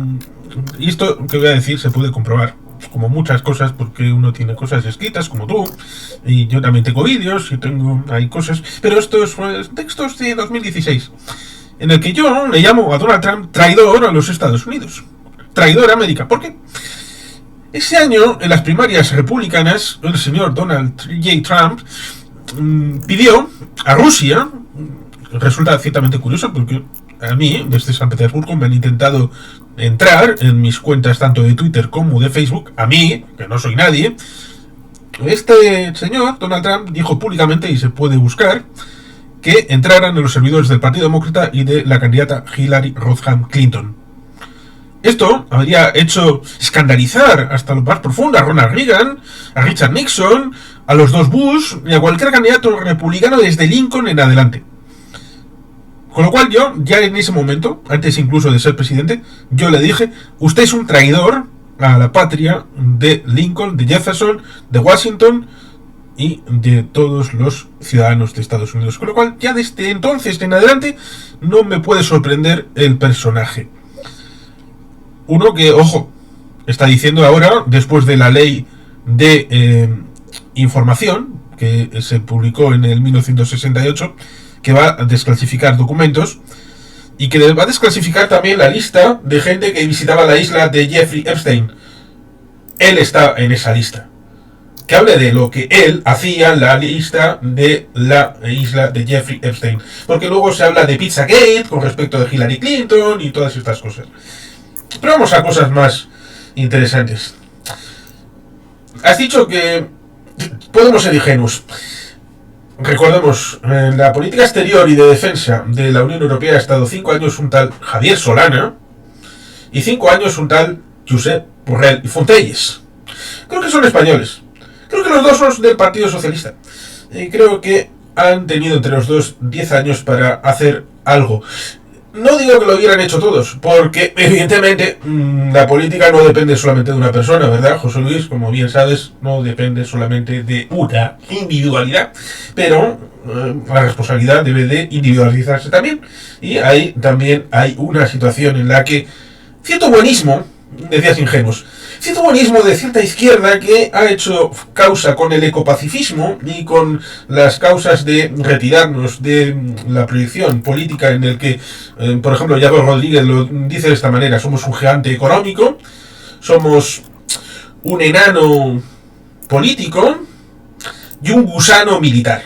y esto que voy a decir se puede comprobar, como muchas cosas, porque uno tiene cosas escritas como tú, y yo también tengo vídeos y tengo ahí cosas, pero estos textos de 2016, en el que yo le llamo a Donald Trump traidor a los Estados Unidos, traidor a América. ¿Por qué? Ese año, en las primarias republicanas, el señor Donald J. Trump pidió a Rusia, resulta ciertamente curioso porque a mí, desde San Petersburgo, me han intentado entrar en mis cuentas tanto de Twitter como de Facebook, a mí, que no soy nadie. Este señor, Donald Trump, dijo públicamente, y se puede buscar, que entraran en los servidores del Partido Demócrata y de la candidata Hillary Rodham Clinton. Esto habría hecho escandalizar hasta lo más profundo a Ronald Reagan, a Richard Nixon, a los dos Bush y a cualquier candidato republicano desde Lincoln en adelante. Con lo cual yo, ya en ese momento, antes incluso de ser presidente, yo le dije: usted es un traidor a la patria de Lincoln, de Jefferson, de Washington y de todos los ciudadanos de Estados Unidos. Con lo cual, ya desde entonces en adelante, no me puede sorprender el personaje. Uno que, ojo, está diciendo ahora, después de la ley de información, que se publicó en el 1968, que va a desclasificar documentos, y que va a desclasificar también la lista de gente que visitaba la isla de Jeffrey Epstein. Él está en esa lista. Que hable de lo que él hacía en la lista de la isla de Jeffrey Epstein. Porque luego se habla de Pizzagate con respecto de Hillary Clinton y todas estas cosas. Pero vamos a cosas más interesantes. Has dicho que podemos ser ingenuos. Recordemos, en la política exterior y de defensa de la Unión Europea ha estado 5 años un tal Javier Solana y 5 años un tal Josep Borrell y Fontelles. Creo que son españoles. Creo que los dos son del Partido Socialista. Y creo que han tenido entre los dos 10 años para hacer algo. No digo que lo hubieran hecho todos, porque evidentemente la política no depende solamente de una persona, ¿verdad, José Luis? Como bien sabes, no depende solamente de una individualidad, pero la responsabilidad debe de individualizarse también. Y ahí también hay una situación en la que cierto buenismo, decías ingenuos, cierto buenismo de cierta izquierda que ha hecho causa con el ecopacifismo y con las causas de retirarnos de la proyección política en el que, por ejemplo, Yago Rodríguez lo dice de esta manera: somos un gigante económico, somos un enano político y un gusano militar.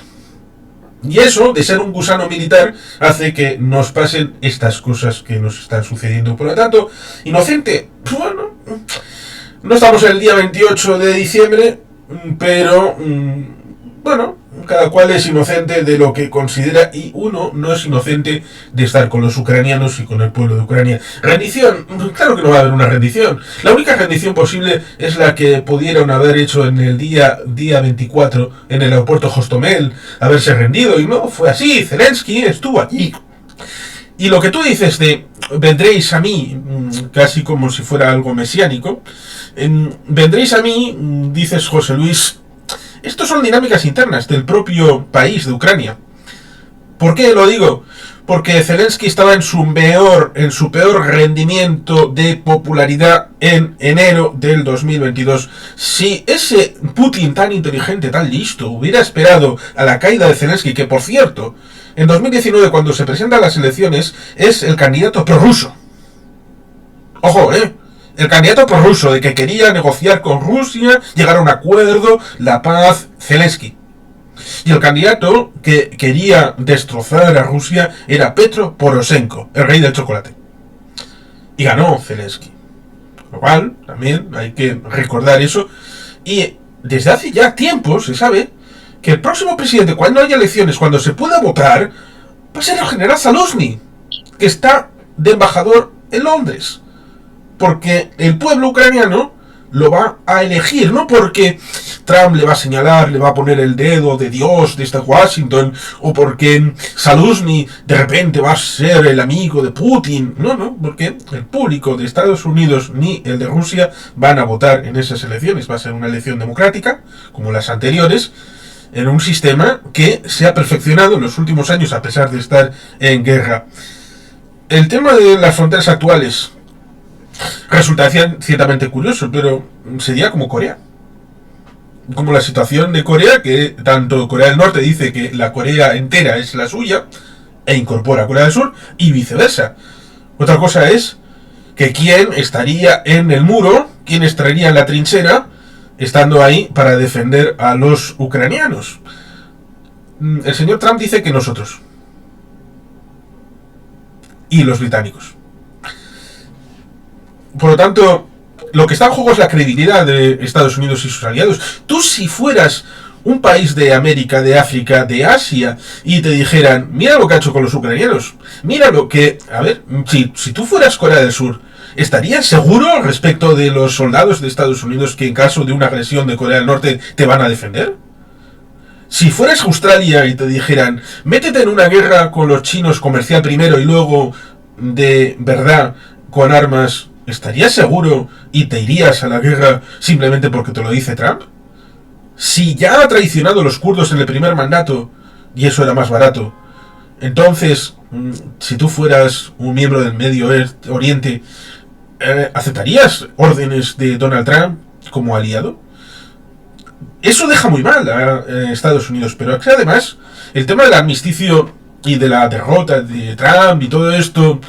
Y eso, de ser un gusano militar, hace que nos pasen estas cosas que nos están sucediendo. Por lo tanto, inocente, bueno, no estamos en el día 28 de diciembre, pero, bueno, cada cual es inocente de lo que considera, y uno no es inocente de estar con los ucranianos y con el pueblo de Ucrania. ¿Rendición? Claro que no va a haber una rendición. La única rendición posible es la que pudieron haber hecho en el día 24 en el aeropuerto Hostomel, haberse rendido, y no fue así. Zelensky estuvo allí. Y lo que tú dices de vendréis a mí, casi como si fuera algo mesiánico, vendréis a mí, dices José Luis, estos son dinámicas internas del propio país de Ucrania. ¿Por qué lo digo? Porque Zelensky estaba en su peor rendimiento de popularidad en enero del 2022. Si ese Putin tan inteligente, tan listo, hubiera esperado a la caída de Zelensky, que por cierto, en 2019 cuando se presentan las elecciones, es el candidato prorruso. Ojo, el candidato prorruso de que quería negociar con Rusia, llegar a un acuerdo, la paz, Zelensky. Y el candidato que quería destrozar a Rusia era Petro Poroshenko, el rey del chocolate. Y ganó Zelensky. Lo cual, también hay que recordar eso. Y desde hace ya tiempo se sabe que el próximo presidente, cuando haya elecciones, cuando se pueda votar, va a ser el general Zaluzny, que está de embajador en Londres. Porque el pueblo ucraniano lo va a elegir, no porque Trump le va a señalar, le va a poner el dedo de Dios desde Washington, o porque Zaluzny de repente va a ser el amigo de Putin. No, porque el público de Estados Unidos ni el de Rusia van a votar en esas elecciones. Va a ser una elección democrática, como las anteriores, en un sistema que se ha perfeccionado en los últimos años a pesar de estar en guerra. El tema de las fronteras actuales resulta ciertamente curioso, pero sería como Corea. Como la situación de Corea, que tanto Corea del Norte dice que la Corea entera es la suya e incorpora a Corea del Sur, y viceversa. Otra cosa es que quién estaría en el muro, quién estaría en la trinchera, estando ahí para defender a los ucranianos. El señor Trump dice que nosotros. Y los británicos. Por lo tanto, lo que está en juego es la credibilidad de Estados Unidos y sus aliados. Tú, si fueras un país de América, de África, de Asia, y te dijeran, mira lo que ha hecho con los ucranianos, mira lo que... A ver, si tú fueras Corea del Sur, ¿estarías seguro respecto de los soldados de Estados Unidos que en caso de una agresión de Corea del Norte te van a defender? Si fueras Australia y te dijeran, métete en una guerra con los chinos comercial primero y luego de verdad con armas, ¿estarías seguro y te irías a la guerra simplemente porque te lo dice Trump? Si ya ha traicionado a los kurdos en el primer mandato y eso era más barato, entonces, si tú fueras un miembro del Medio Oriente, ¿aceptarías órdenes de Donald Trump como aliado? Eso deja muy mal a Estados Unidos, pero además el tema del armisticio y de la derrota de Trump y todo esto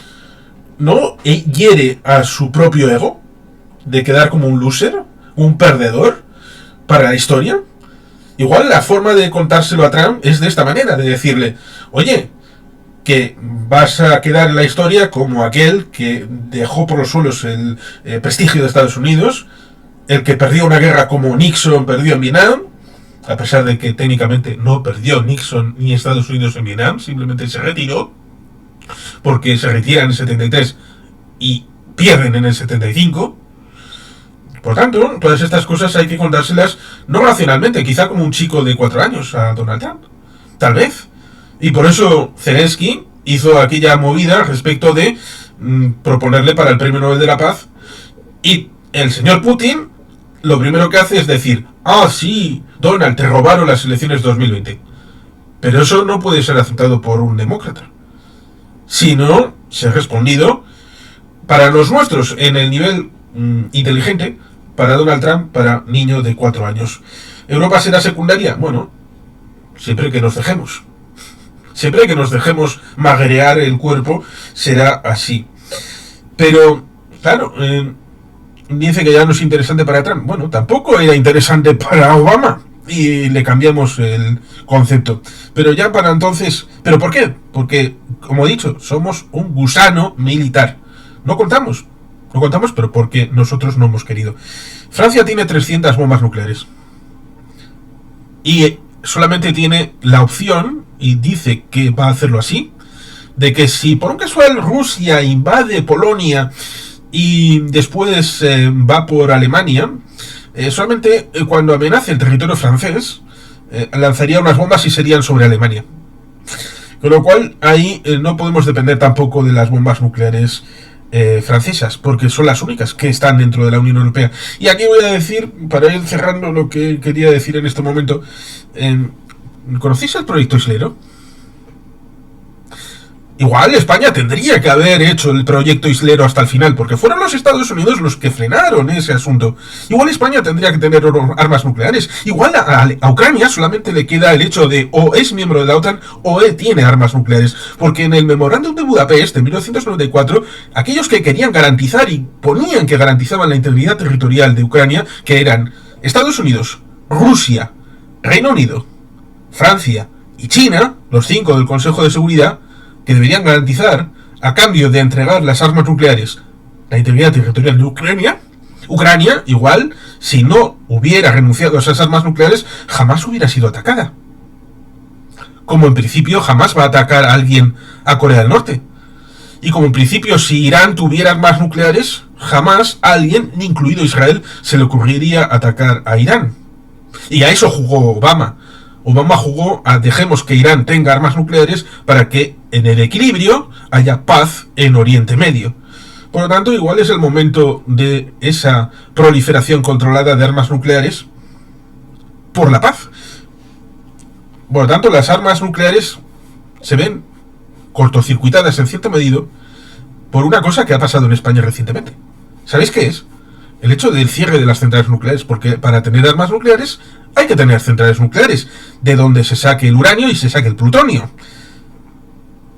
no hiere a su propio ego de quedar como un loser, un perdedor para la historia. Igual la forma de contárselo a Trump es de esta manera, de decirle, oye, que vas a quedar en la historia como aquel que dejó por los suelos el prestigio de Estados Unidos, el que perdió una guerra como Nixon perdió en Vietnam, a pesar de que técnicamente no perdió Nixon ni Estados Unidos en Vietnam, simplemente se retiró, porque se retiran en el 73 y pierden en el 75. Por tanto, todas estas cosas hay que contárselas no racionalmente, quizá como un chico de 4 años a Donald Trump, tal vez. Y por eso Zelensky hizo aquella movida respecto de proponerle para el Premio Nobel de la Paz, y el señor Putin lo primero que hace es decir, sí, Donald, te robaron las elecciones 2020. Pero eso no puede ser aceptado por un demócrata. Si no, se ha respondido, para los nuestros, en el nivel inteligente, para Donald Trump, para niño de 4 años. ¿Europa será secundaria? Bueno, siempre que nos dejemos. Siempre que nos dejemos magrear el cuerpo, será así. Pero, claro, dice que ya no es interesante para Trump. Bueno, tampoco era interesante para Obama. Y le cambiamos el concepto. Pero ya para entonces... ¿Pero por qué? Porque, como he dicho, somos un gusano militar. No contamos, pero porque nosotros no hemos querido. Francia tiene 300 bombas nucleares. Y solamente tiene la opción, y dice que va a hacerlo así, de que si por un casual Rusia invade Polonia y después va por Alemania, solamente cuando amenace el territorio francés, lanzaría unas bombas y serían sobre Alemania. Con lo cual, ahí no podemos depender tampoco de las bombas nucleares francesas, porque son las únicas que están dentro de la Unión Europea. Y aquí voy a decir, para ir cerrando lo que quería decir en este momento, ¿conocéis el proyecto Islero? Igual España tendría que haber hecho el proyecto islero hasta el final, porque fueron los Estados Unidos los que frenaron ese asunto. Igual España tendría que tener armas nucleares. Igual a Ucrania solamente le queda el hecho de o es miembro de la OTAN o tiene armas nucleares. Porque en el memorándum de Budapest de 1994, aquellos que querían garantizar y ponían que garantizaban la integridad territorial de Ucrania, que eran Estados Unidos, Rusia, Reino Unido, Francia y China, los 5 del Consejo de Seguridad, que deberían garantizar, a cambio de entregar las armas nucleares, la integridad territorial de Ucrania, igual, si no hubiera renunciado a esas armas nucleares, jamás hubiera sido atacada. Como en principio jamás va a atacar a alguien a Corea del Norte. Y como en principio si Irán tuviera armas nucleares, jamás a alguien, incluido Israel, se le ocurriría atacar a Irán. Y a eso jugó Obama. Obama jugó a dejemos que Irán tenga armas nucleares para que en el equilibrio haya paz en Oriente Medio. Por lo tanto, igual es el momento de esa proliferación controlada de armas nucleares por la paz. Por lo tanto, las armas nucleares se ven cortocircuitadas en cierta medida por una cosa que ha pasado en España recientemente. ¿Sabéis qué es? El hecho del cierre de las centrales nucleares, porque para tener armas nucleares hay que tener centrales nucleares, de donde se saque el uranio y se saque el plutonio.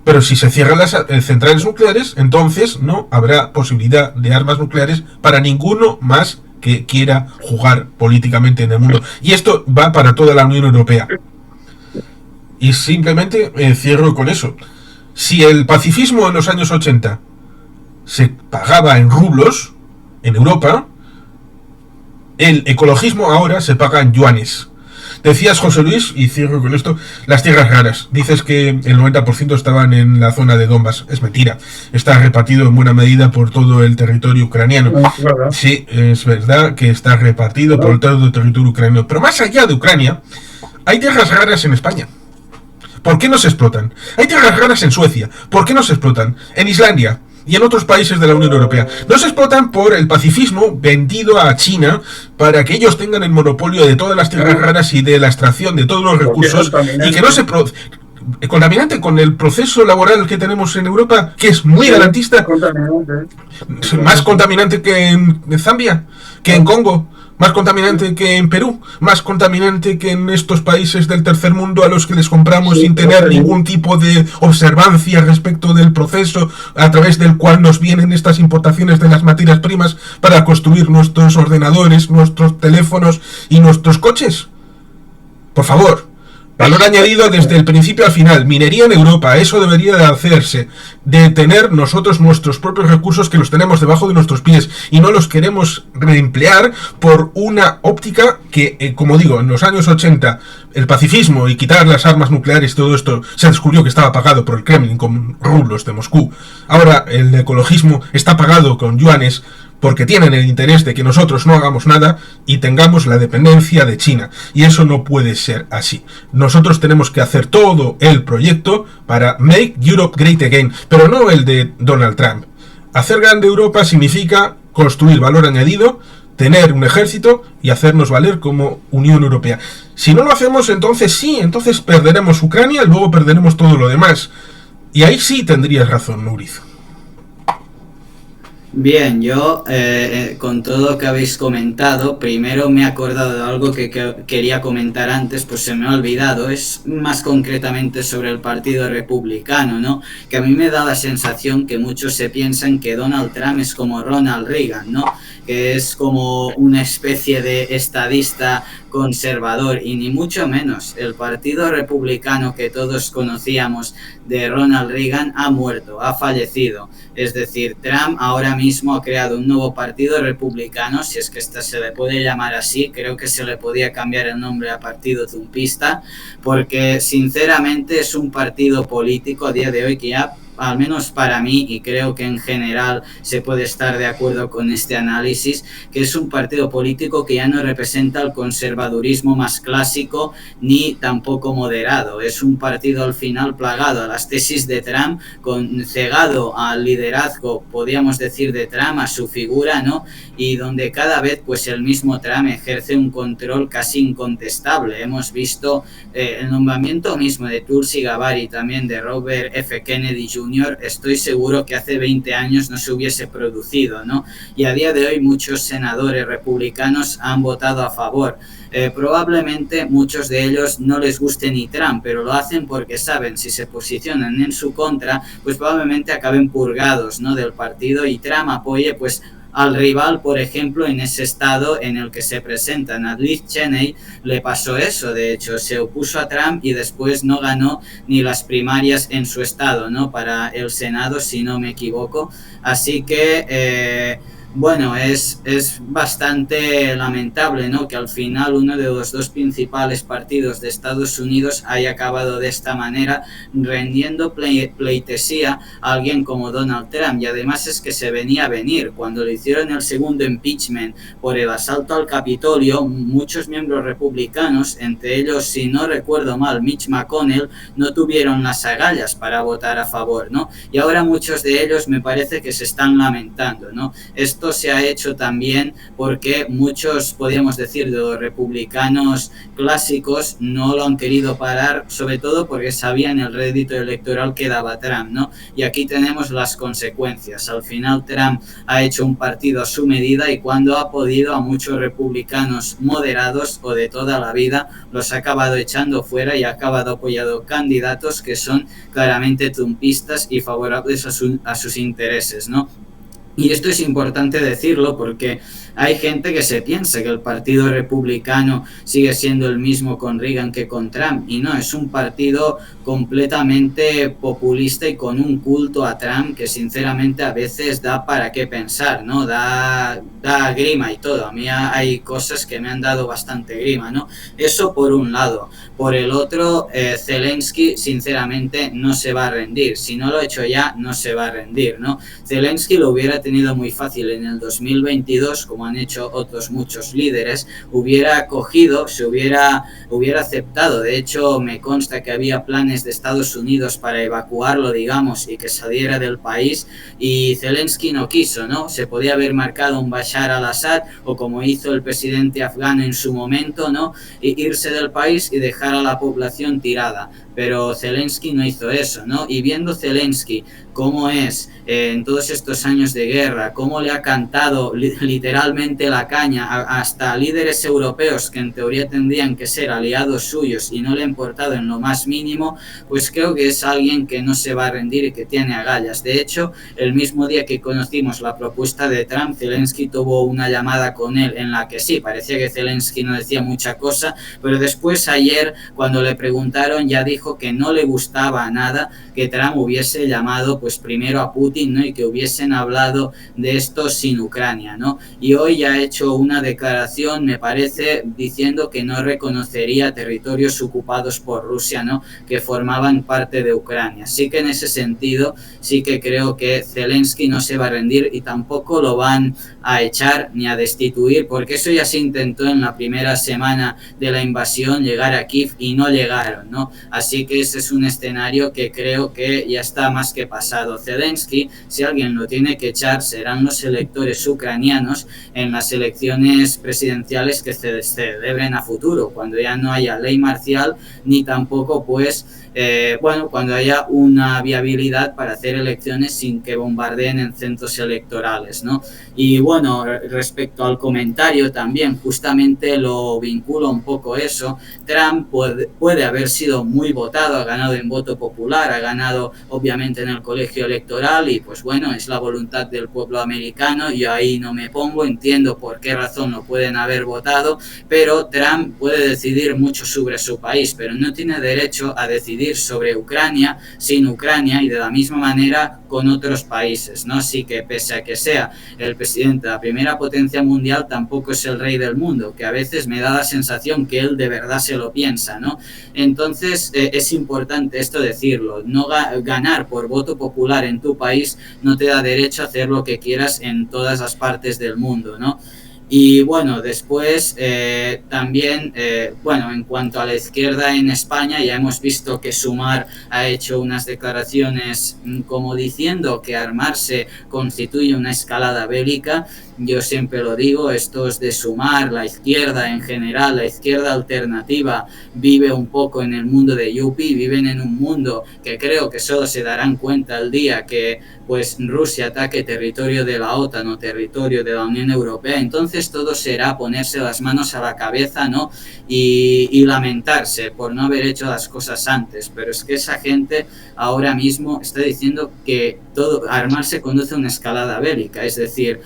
Pero si se cierran las centrales nucleares, entonces no habrá posibilidad de armas nucleares para ninguno más que quiera jugar políticamente en el mundo. Y esto va para toda la Unión Europea. Y simplemente cierro con eso. Si el pacifismo en los años 80 se pagaba en rublos en Europa, el ecologismo ahora se paga en yuanes. Decías, José Luis, y cierro con esto, las tierras raras. Dices que el 90% estaban en la zona de Donbass. Es mentira. Está repartido en buena medida por todo el territorio ucraniano. Sí, es verdad que está repartido por todo el territorio ucraniano. Pero más allá de Ucrania, hay tierras raras en España. ¿Por qué no se explotan? Hay tierras raras en Suecia. ¿Por qué no se explotan? En Islandia y en otros países de la Unión Europea. No se explotan por el pacifismo vendido a China para que ellos tengan el monopolio de todas las tierras raras y de la extracción de todos los recursos y que no se contaminante con el proceso laboral que tenemos en Europa, que es muy garantista, más contaminante que en Zambia, que en Congo, más contaminante que en Perú, más contaminante que en estos países del tercer mundo a los que les compramos sin tener ningún tipo de observancia respecto del proceso a través del cual nos vienen estas importaciones de las materias primas para construir nuestros ordenadores, nuestros teléfonos y nuestros coches. Por favor, valor añadido desde el principio al final. Minería en Europa, eso debería de hacerse. De tener nosotros nuestros propios recursos que los tenemos debajo de nuestros pies y no los queremos reemplear por una óptica que, como digo, en los años 80 el pacifismo y quitar las armas nucleares, todo esto se descubrió que estaba pagado por el Kremlin con rublos de Moscú. Ahora el ecologismo está pagado con yuanes porque tienen el interés de que nosotros no hagamos nada y tengamos la dependencia de China. Y eso no puede ser así. Nosotros tenemos que hacer todo el proyecto para Make Europe Great Again, pero no el de Donald Trump. Hacer grande Europa significa construir valor añadido, tener un ejército y hacernos valer como Unión Europea. Si no lo hacemos, entonces sí, entonces perderemos Ucrania y luego perderemos todo lo demás. Y ahí sí tendrías razón, Nuriz. Bien, yo con todo lo que habéis comentado, primero me he acordado de algo que quería comentar antes, pues se me ha olvidado, es más concretamente sobre el Partido Republicano, ¿no? Que a mí me da la sensación que muchos se piensan que Donald Trump es como Ronald Reagan, ¿no? Que es como una especie de estadista conservador, y ni mucho menos. El Partido Republicano que todos conocíamos de Ronald Reagan ha muerto, ha fallecido. Es decir, Trump ahora mismo ha creado un nuevo Partido Republicano, si es que se le puede llamar así. Creo que se le podía cambiar el nombre a Partido Trumpista, porque sinceramente es un partido político a día de hoy que ya, al menos para mí, y creo que en general se puede estar de acuerdo con este análisis, que es un partido político que ya no representa el conservadurismo más clásico ni tampoco moderado. Es un partido al final plagado a las tesis de Trump, cegado al liderazgo, podríamos decir, de Trump, a su figura, ¿no? Y donde cada vez pues el mismo Trump ejerce un control casi incontestable. Hemos visto el nombramiento mismo de Tulsi Gabbard y también de Robert F. Kennedy Jr. Jr., estoy seguro que hace 20 años no se hubiese producido, ¿no? Y a día de hoy muchos senadores republicanos han votado a favor. Probablemente muchos de ellos no les guste ni Trump, pero lo hacen porque saben si se posicionan en su contra, pues probablemente acaben purgados, ¿no?, del partido, y Trump apoye pues al rival, por ejemplo, en ese estado en el que se presentan. A Liz Cheney le pasó eso, de hecho, se opuso a Trump y después no ganó ni las primarias en su estado, ¿no?, para el Senado, si no me equivoco. Así que bueno, es bastante lamentable, ¿no?, que al final uno de los dos principales partidos de Estados Unidos haya acabado de esta manera, rendiendo pleitesía a alguien como Donald Trump. Y además es que se venía a venir. Cuando le hicieron el segundo impeachment por el asalto al Capitolio, muchos miembros republicanos, entre ellos, si no recuerdo mal, Mitch McConnell, no tuvieron las agallas para votar a favor, ¿no? Y ahora muchos de ellos me parece que se están lamentando, ¿no? Esto se ha hecho también porque muchos, podríamos decir, de los republicanos clásicos no lo han querido parar, sobre todo porque sabían el rédito electoral que daba Trump, ¿no? Y aquí tenemos las consecuencias. Al final Trump ha hecho un partido a su medida, y cuando ha podido, a muchos republicanos moderados o de toda la vida los ha acabado echando fuera y ha acabado apoyando candidatos que son claramente trumpistas y favorables a sus intereses, ¿no? Y esto es importante decirlo porque hay gente que se piensa que el Partido Republicano sigue siendo el mismo con Reagan que con Trump, y no, es un partido completamente populista y con un culto a Trump que sinceramente a veces da para qué pensar, ¿no? Da grima y todo. A mí hay cosas que me han dado bastante grima, ¿no? Eso por un lado. Por el otro, Zelensky sinceramente no se va a rendir. Si no lo ha hecho ya, no se va a rendir, ¿no? Zelensky lo hubiera tenido muy fácil en el 2022, como han hecho otros muchos líderes. Hubiera cogido, se hubiera aceptado. De hecho, me consta que había planes de Estados Unidos para evacuarlo, digamos, y que saliera del país, y Zelensky no quiso, ¿no? Se podía haber marcado un Bashar al-Assad, o como hizo el presidente afgano en su momento, ¿no?, irse del país y dejar a la población tirada. Pero Zelensky no hizo eso, ¿no? Y viendo Zelensky cómo es en todos estos años de guerra, cómo le ha cantado literalmente la caña hasta líderes europeos que en teoría tendrían que ser aliados suyos y no le ha importado en lo más mínimo, pues creo que es alguien que no se va a rendir y que tiene agallas. De hecho, el mismo día que conocimos la propuesta de Trump, Zelensky tuvo una llamada con él en la que sí, parecía que Zelensky no decía mucha cosa, pero después ayer, cuando le preguntaron, ya dijo que no le gustaba nada que Trump hubiese llamado pues primero a Putin, ¿no?, y que hubiesen hablado de esto sin Ucrania, ¿no? Y hoy ya ha hecho una declaración, me parece, diciendo que no reconocería territorios ocupados por Rusia, ¿no?, que formaban parte de Ucrania. Así que en ese sentido sí que creo que Zelensky no se va a rendir, y tampoco lo van a echar ni a destituir, porque eso ya se intentó en la primera semana de la invasión, llegar a Kiev, y no llegaron, ¿no? Así que ese es un escenario que creo que ya está más que pasado. Zelensky, si alguien lo tiene que echar, serán los electores ucranianos en las elecciones presidenciales que se celebren a futuro, cuando ya no haya ley marcial, ni tampoco pues cuando haya una viabilidad para hacer elecciones sin que bombardeen en centros electorales, ¿no? Y bueno, respecto al comentario también, justamente lo vinculo un poco eso. Trump puede haber sido muy votado, ha ganado en voto popular, ha ganado obviamente en el colegio electoral, y pues bueno, es la voluntad del pueblo americano, yo ahí no me pongo, entiendo por qué razón lo pueden haber votado, pero Trump puede decidir mucho sobre su país, pero no tiene derecho a decidir sobre Ucrania sin Ucrania, y de la misma manera con otros países, ¿no? Así que pese a que sea el presidente de la primera potencia mundial, tampoco es el rey del mundo, que a veces me da la sensación que él de verdad se lo piensa, ¿no? Entonces es importante esto decirlo, no ganar por voto popular en tu país no te da derecho a hacer lo que quieras en todas las partes del mundo, ¿no? Y bueno, después también, bueno, en cuanto a la izquierda en España, ya hemos visto que Sumar ha hecho unas declaraciones como diciendo que armarse constituye una escalada bélica. Yo siempre lo digo, estos de Sumar, la izquierda en general, la izquierda alternativa, vive un poco en el mundo de Yuppie, viven en un mundo que creo que solo se darán cuenta el día que pues Rusia ataque territorio de la OTAN o territorio de la Unión Europea. Entonces todo será ponerse las manos a la cabeza, ¿no? Y lamentarse por no haber hecho las cosas antes. Pero es que esa gente ahora mismo está diciendo que todo armarse conduce a una escalada bélica, es decir,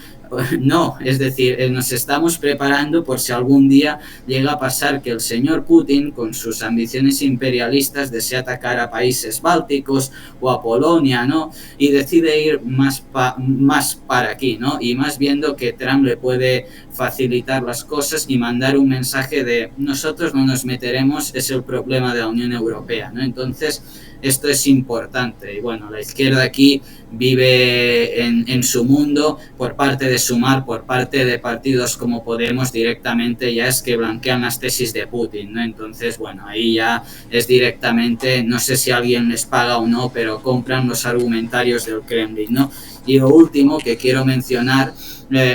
no, es decir, nos estamos preparando por si algún día llega a pasar que el señor Putin, con sus ambiciones imperialistas, desea atacar a países bálticos o a Polonia, ¿no? Y decide ir más para aquí, ¿no? Y más viendo que Trump le puede facilitar las cosas y mandar un mensaje de nosotros no nos meteremos, es el problema de la Unión Europea, ¿no? Entonces, esto es importante. Y bueno, la izquierda aquí vive en su mundo, por parte de Sumar, por parte de partidos como Podemos, directamente ya es que blanquean las tesis de Putin, ¿no? Entonces, bueno, ahí ya es directamente, no sé si alguien les paga o no, pero compran los argumentarios del Kremlin, ¿no? Y lo último que quiero mencionar,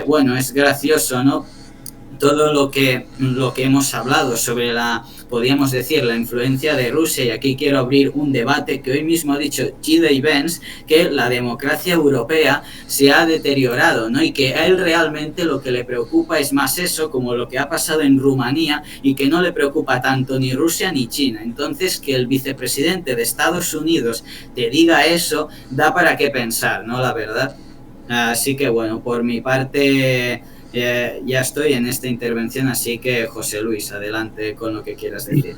bueno, es gracioso, ¿no? Todo lo que hemos hablado sobre podríamos decir, la influencia de Rusia, y aquí quiero abrir un debate que hoy mismo ha dicho G.D. Vance, que la democracia europea se ha deteriorado, ¿no? Y que a él realmente lo que le preocupa es más eso, como lo que ha pasado en Rumanía, y que no le preocupa tanto ni Rusia ni China. Entonces, que el vicepresidente de Estados Unidos te diga eso, da para qué pensar, ¿no? La verdad. Así que bueno, por mi parte ya estoy en esta intervención, así que José Luis, adelante con lo que quieras decir.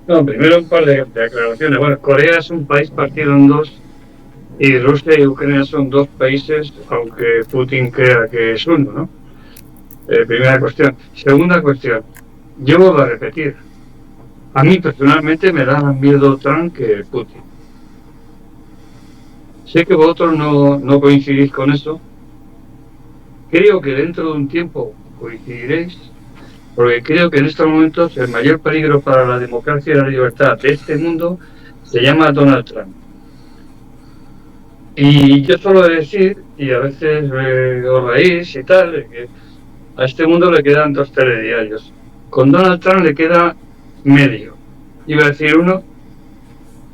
No, primero un par de aclaraciones. Bueno, Corea es un país partido en dos y Rusia y Ucrania son dos países, aunque Putin crea que es uno, ¿no? Primera cuestión. Segunda cuestión, yo vuelvo a repetir, a mí personalmente me da más miedo Trump que Putin. Sé que vosotros no coincidís con eso. Creo que dentro de un tiempo coincidiréis, porque creo que en estos momentos el mayor peligro para la democracia y la libertad de este mundo se llama Donald Trump. Y yo suelo decir, y a veces os reís y tal, que a este mundo le quedan 2 telediarios. Con Donald Trump le queda medio. Iba a decir uno,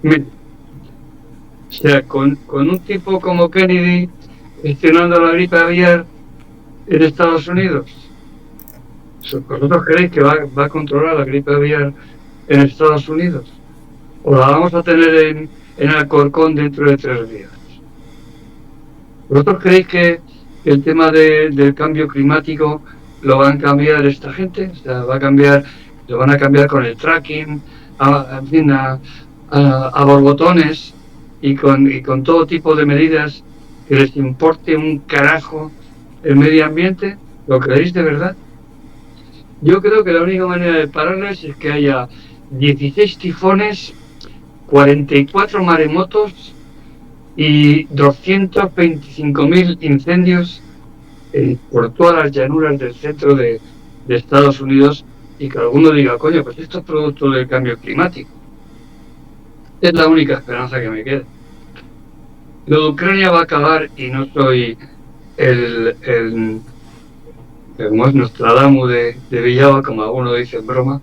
medio. O sea, con un tipo como Kennedy gestionando la gripe aviar en Estados Unidos. ¿Vosotros creéis que va a controlar la gripe aviar en Estados Unidos? ¿O la vamos a tener en Alcorcón dentro de 3 días? ¿Vosotros creéis que el tema del cambio climático lo van a cambiar esta gente? O sea, lo van a cambiar con el tracking, a borbotones y con todo tipo de medidas que les importe un carajo el medio ambiente. ¿Lo creéis de verdad? Yo creo que la única manera de pararles es que haya 16 tifones, 44 maremotos y 225.000 incendios por todas las llanuras del centro de Estados Unidos, y que alguno diga, coño, pues esto es producto del cambio climático. Es la única esperanza que me queda. Lo de Ucrania va a acabar, y no soy como es Nostradamus de Villava, como alguno dice en broma,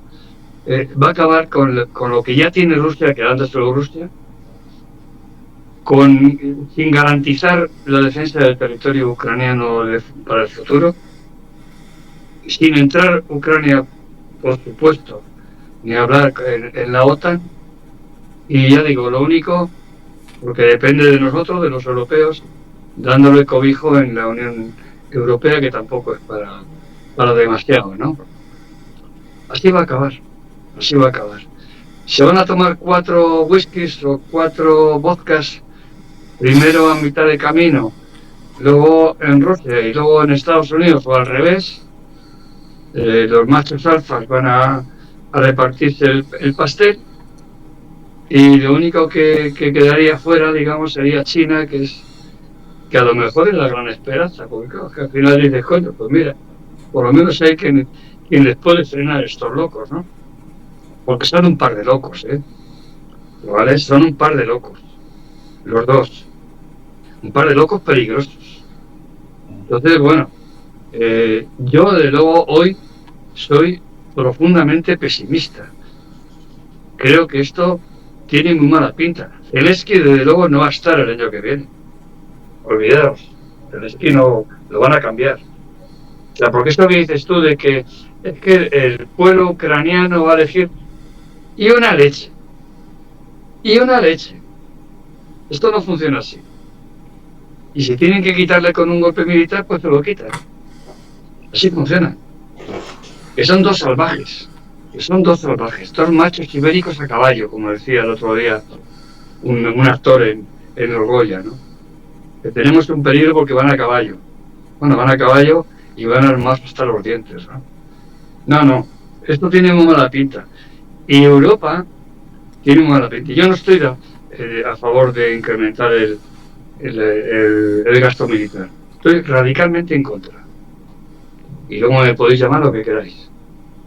va a acabar con lo que ya tiene Rusia, quedándoselo Rusia, sin garantizar la defensa del territorio ucraniano para el futuro, sin entrar Ucrania, por supuesto, ni hablar en la OTAN, y ya digo, lo único, porque depende de nosotros, de los europeos, dándole cobijo en la Unión Europea, que tampoco es para demasiado, ¿no? Así va a acabar, así va a acabar. Se van a tomar 4 whiskies o 4 vodkas, primero a mitad de camino, luego en Rusia y luego en Estados Unidos, o al revés. Los machos alfas van a repartirse el pastel, y lo único que quedaría fuera, digamos, sería China, que a lo mejor es la gran esperanza, porque claro, que al final dices, coño, pues mira, por lo menos hay quien les puede frenar a estos locos, ¿no? Porque son un par de locos, ¿vale? Son un par de locos, los dos, un par de locos peligrosos. Entonces, bueno, yo desde luego hoy soy profundamente pesimista. Creo que esto tiene muy mala pinta. Zelensky desde luego no va a estar el año que viene. Olvidaos, Zelensky no lo van a cambiar. O sea, porque esto que dices tú de que es que el pueblo ucraniano va a elegir y una leche. Esto no funciona así. Y si tienen que quitarle con un golpe militar, pues se lo quitan. Así funciona. Que son dos salvajes. Dos machos ibéricos a caballo, como decía el otro día un actor en el Goya, ¿no? Que tenemos un peligro porque van a caballo. Bueno, van a caballo y van armados hasta los dientes, ¿no? No, esto tiene muy mala pinta. Y Europa tiene muy mala pinta. Yo no estoy a favor de incrementar el gasto militar. Estoy radicalmente en contra. Y luego me podéis llamar lo que queráis.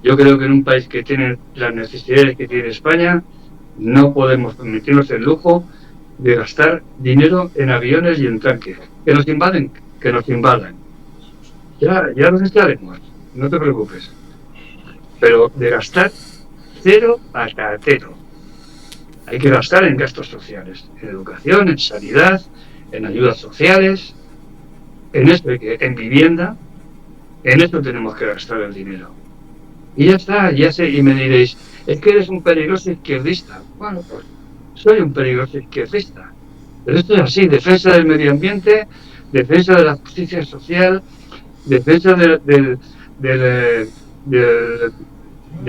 Yo creo que en un país que tiene las necesidades que tiene España, no podemos permitirnos el lujo de gastar dinero en aviones y en tanques. Que nos invaden, que nos invadan. Ya nos estaremos, no te preocupes. Pero de gastar cero a catero. Hay que gastar en gastos sociales, en educación, en sanidad, en ayudas sociales, en vivienda. En esto tenemos que gastar el dinero. Y ya está, y me diréis, es que eres un peligroso izquierdista. Bueno, pues soy un peligroso izquierdista. Pero esto es así, defensa del medio ambiente, defensa de la justicia social, defensa de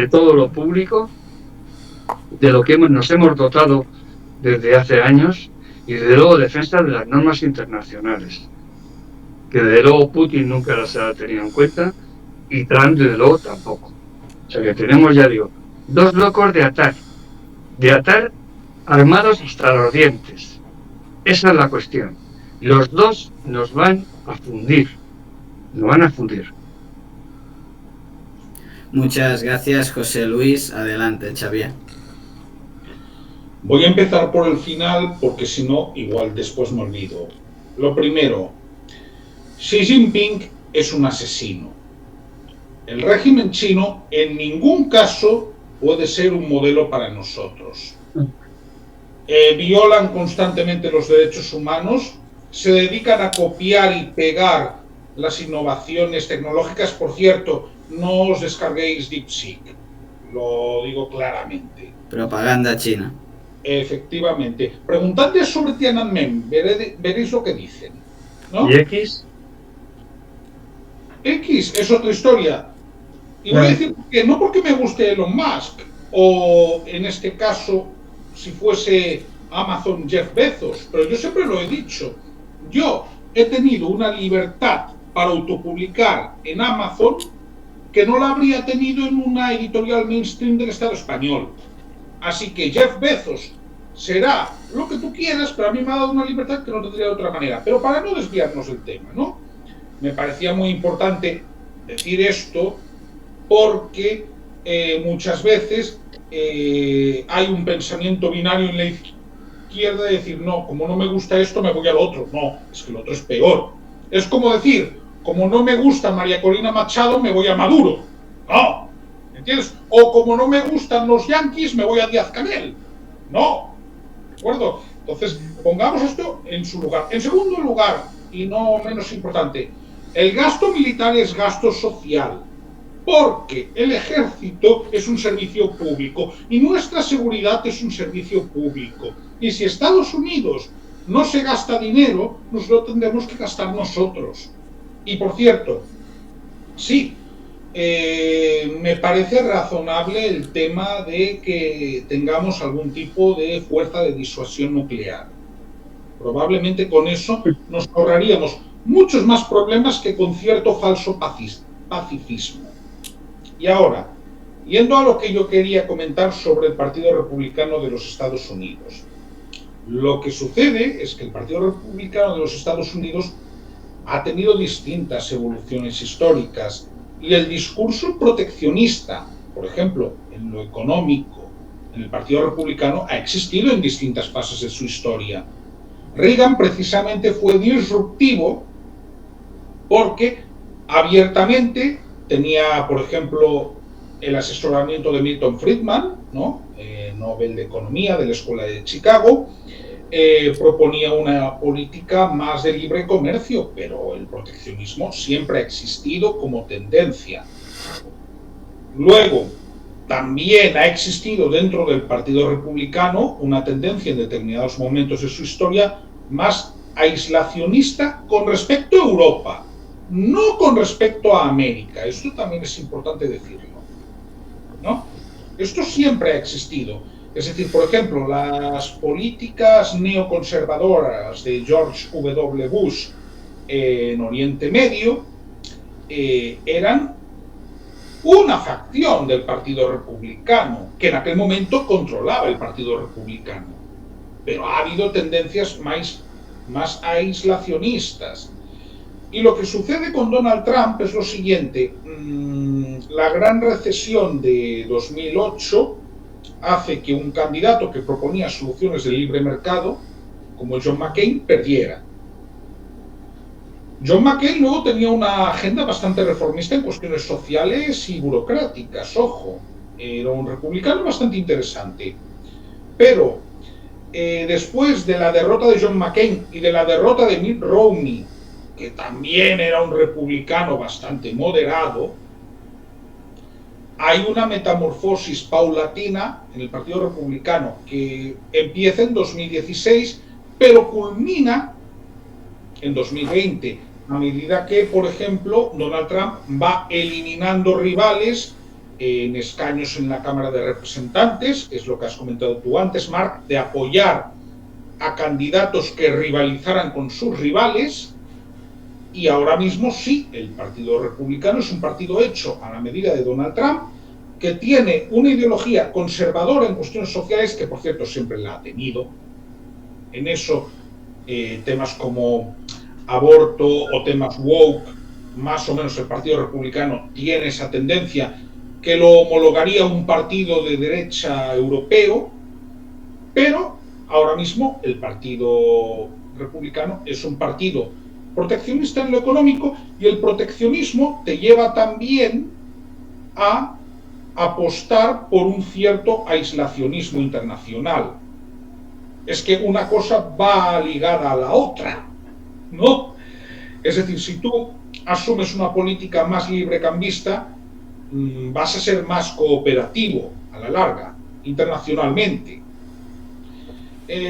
todo lo público, de lo que nos hemos dotado desde hace años, y desde luego defensa de las normas internacionales, que desde luego Putin nunca las ha tenido en cuenta, y Trump desde luego tampoco. O sea que tenemos, ya digo, dos locos de atar armados hasta los dientes. Esa es la cuestión. Los dos nos van a fundir. Muchas gracias, José Luis. Adelante, Xavier. Voy a empezar por el final porque si no, igual después me olvido. Lo primero, Xi Jinping es un asesino. El régimen chino en ningún caso puede ser un modelo para nosotros. Violan constantemente los derechos humanos, se dedican a copiar y pegar las innovaciones tecnológicas. Por cierto, no os descarguéis DeepSeek, lo digo claramente. Propaganda china. Efectivamente. Preguntadles sobre Tiananmen, veréis lo que dicen, ¿no? ¿Y X? X es otra historia. Y voy a decir que no porque me guste Elon Musk, o en este caso, si fuese Amazon Jeff Bezos, pero yo siempre lo he dicho. Yo he tenido una libertad para autopublicar en Amazon que no la habría tenido en una editorial mainstream del Estado español. Así que Jeff Bezos será lo que tú quieras, pero a mí me ha dado una libertad que no tendría de otra manera. Pero para no desviarnos del tema, ¿no? Me parecía muy importante decir esto porque muchas veces hay un pensamiento binario en la izquierda de decir, no, como no me gusta esto, me voy al otro. No, es que el otro es peor. Es como decir, como no me gusta María Corina Machado, me voy a Maduro. No, ¿entiendes? O como no me gustan los yanquis, me voy a Díaz-Canel. No, ¿de acuerdo? Entonces, pongamos esto en su lugar. En segundo lugar, y no menos importante, el gasto militar es gasto social, porque el ejército es un servicio público y nuestra seguridad es un servicio público. Y si Estados Unidos no se gasta dinero, nos lo tendremos que gastar nosotros. Y por cierto, sí, me parece razonable el tema de que tengamos algún tipo de fuerza de disuasión nuclear. Probablemente con eso nos ahorraríamos muchos más problemas que con cierto falso pacifismo. Y ahora, yendo a lo que yo quería comentar sobre el Partido Republicano de los Estados Unidos. Lo que sucede es que el Partido Republicano de los Estados Unidos ha tenido distintas evoluciones históricas Y el discurso proteccionista, por ejemplo, en lo económico, en el Partido Republicano, ha existido en distintas fases de su historia. Reagan precisamente fue disruptivo porque abiertamente tenía, por ejemplo, el asesoramiento de Milton Friedman, ¿no? Nobel de Economía de la Escuela de Chicago, proponía una política más de libre comercio, pero el proteccionismo siempre ha existido como tendencia. Luego, también ha existido dentro del Partido Republicano una tendencia en determinados momentos de su historia más aislacionista con respecto a Europa, no con respecto a América. Esto también es importante decirlo, ¿no? Esto siempre ha existido. Es decir, por ejemplo, las políticas neoconservadoras de George W. Bush en Oriente Medio eran una facción del Partido Republicano, que en aquel momento controlaba el Partido Republicano. Pero ha habido tendencias más aislacionistas. Y lo que sucede con Donald Trump es lo siguiente. La gran recesión de 2008 hace que un candidato que proponía soluciones de libre mercado, como John McCain, perdiera. John McCain luego tenía una agenda bastante reformista en cuestiones sociales y burocráticas, ojo, era un republicano bastante interesante. Pero después de la derrota de John McCain y de la derrota de Mitt Romney, que también era un republicano bastante moderado, hay una metamorfosis paulatina en el Partido Republicano que empieza en 2016, pero culmina en 2020, a medida que, por ejemplo, Donald Trump va eliminando rivales en escaños en la Cámara de Representantes, que es lo que has comentado tú antes, Mark, de apoyar a candidatos que rivalizaran con sus rivales. Y ahora mismo sí, el Partido Republicano es un partido hecho a la medida de Donald Trump, que tiene una ideología conservadora en cuestiones sociales, que por cierto siempre la ha tenido. En eso, temas como aborto o temas woke, más o menos el Partido Republicano tiene esa tendencia, que lo homologaría un partido de derecha europeo, pero ahora mismo el Partido Republicano es un partido proteccionista en lo económico, y el proteccionismo te lleva también a apostar por un cierto aislacionismo internacional. Es que una cosa va ligada a la otra, ¿no? Es decir, si tú asumes una política más librecambista, vas a ser más cooperativo a la larga, internacionalmente.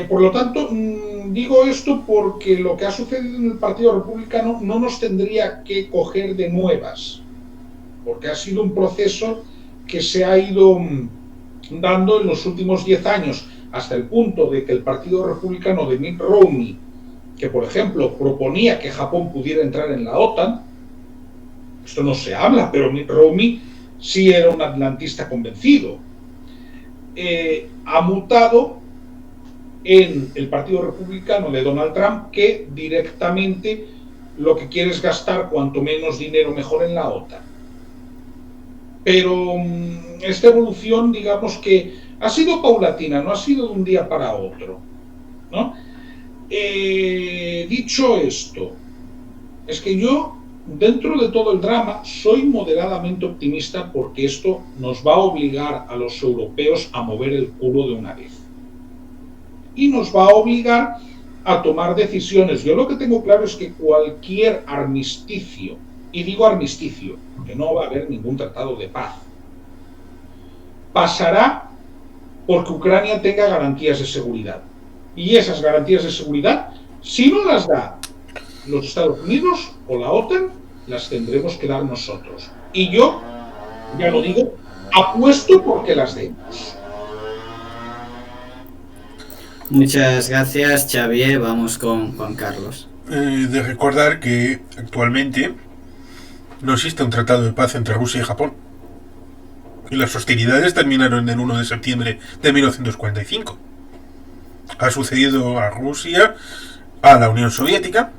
Por lo tanto, digo esto porque lo que ha sucedido en el Partido Republicano no nos tendría que coger de nuevas, porque ha sido un proceso que se ha ido dando en los últimos 10 años, hasta el punto de que el Partido Republicano de Mitt Romney, que por ejemplo proponía que Japón pudiera entrar en la OTAN, esto no se habla, pero Mitt Romney sí era un atlantista convencido, ha mutado en el Partido Republicano de Donald Trump, que directamente lo que quiere es gastar cuanto menos dinero mejor en la OTAN. Pero esta evolución, digamos que ha sido paulatina, no ha sido de un día para otro, ¿no? Dicho esto, es que yo, dentro de todo el drama, soy moderadamente optimista, porque esto nos va a obligar a los europeos a mover el culo de una vez. Y nos va a obligar a tomar decisiones. Yo lo que tengo claro es que cualquier armisticio, y digo armisticio, porque no va a haber ningún tratado de paz, pasará porque Ucrania tenga garantías de seguridad. Y esas garantías de seguridad, si no las da los Estados Unidos o la OTAN, las tendremos que dar nosotros. Y yo, ya lo digo, apuesto porque las demos. Muchas gracias, Xavier. Vamos con Juan Carlos. De recordar que actualmente no existe un tratado de paz entre Rusia y Japón. Y las hostilidades terminaron el 1 de septiembre de 1945. Ha sucedido a Rusia, a la Unión Soviética,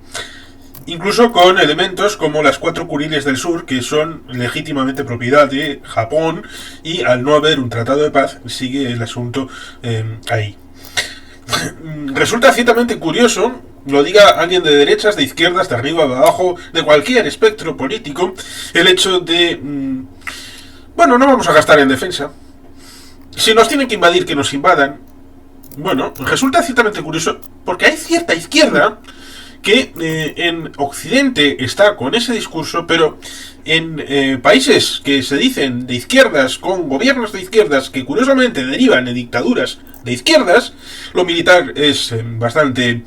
incluso con elementos como las 4 Kuriles del Sur, que son legítimamente propiedad de Japón, y al no haber un tratado de paz sigue el asunto ahí. Resulta ciertamente curioso, lo diga alguien de derechas, de izquierdas, de arriba, de abajo, de cualquier espectro político, el hecho de... bueno, no vamos a gastar en defensa. Si nos tienen que invadir, que nos invadan. Bueno, resulta ciertamente curioso, porque hay cierta izquierda que en Occidente está con ese discurso, pero en países que se dicen de izquierdas, con gobiernos de izquierdas, que curiosamente derivan en dictaduras de izquierdas, lo militar es bastante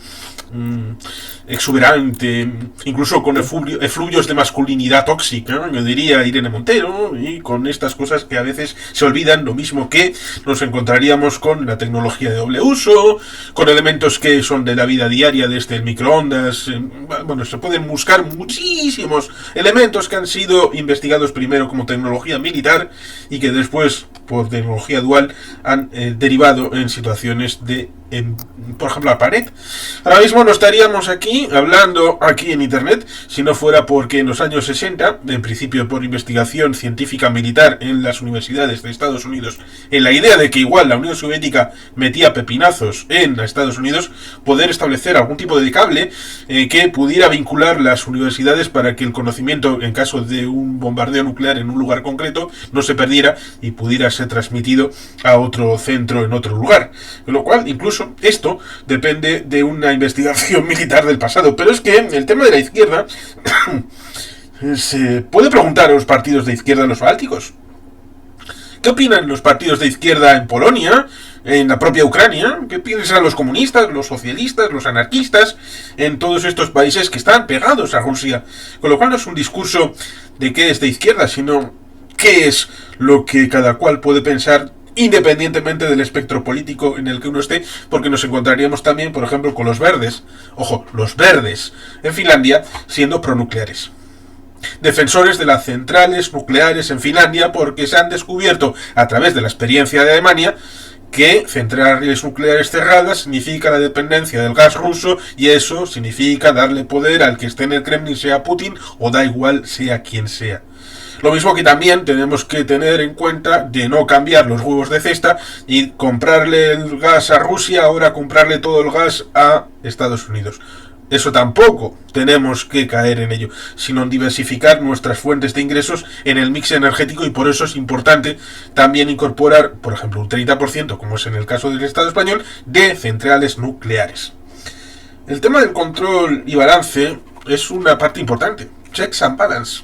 exuberante, incluso con efluvios de masculinidad tóxica, ¿no? Yo diría Irene Montero, y con estas cosas que a veces se olvidan, lo mismo que nos encontraríamos con la tecnología de doble uso, con elementos que son de la vida diaria, desde el microondas. Bueno, se pueden buscar muchísimos elementos que han sido investigados primero como tecnología militar y que después, por tecnología dual, han derivado en situaciones de, por ejemplo, la pared. Ahora mismo no estaríamos aquí hablando aquí en internet si no fuera porque en los años 60, en principio por investigación científica militar en las universidades de Estados Unidos, en la idea de que igual la Unión Soviética metía pepinazos en Estados Unidos, poder establecer algún tipo de cable que pudiera vincular las universidades para que el conocimiento, en caso de un bombardeo nuclear en un lugar concreto, no se perdiera y pudiera ser transmitido a otro centro en otro lugar. Con lo cual, incluso esto depende de una investigación militar del pasado. Pero es que el tema de la izquierda se puede preguntar a los partidos de izquierda en los bálticos. ¿Qué opinan los partidos de izquierda en Polonia, en la propia Ucrania? ¿Qué piensan los comunistas, los socialistas, los anarquistas en todos estos países que están pegados a Rusia? Con lo cual no es un discurso de qué es de izquierda, sino qué es lo que cada cual puede pensar independientemente del espectro político en el que uno esté, porque nos encontraríamos también, por ejemplo, con los verdes, ojo, los verdes en Finlandia siendo pronucleares. Defensores de las centrales nucleares en Finlandia, porque se han descubierto a través de la experiencia de Alemania que centrales nucleares cerradas significa la dependencia del gas ruso, y eso significa darle poder al que esté en el Kremlin, sea Putin o da igual sea quien sea. Lo mismo que también tenemos que tener en cuenta de no cambiar los huevos de cesta y comprarle el gas a Rusia, ahora comprarle todo el gas a Estados Unidos. Eso tampoco tenemos que caer en ello, sino diversificar nuestras fuentes de ingresos en el mix energético, y por eso es importante también incorporar, por ejemplo, un 30%, como es en el caso del Estado español, de centrales nucleares. El tema del control y balance es una parte importante. Checks and balance.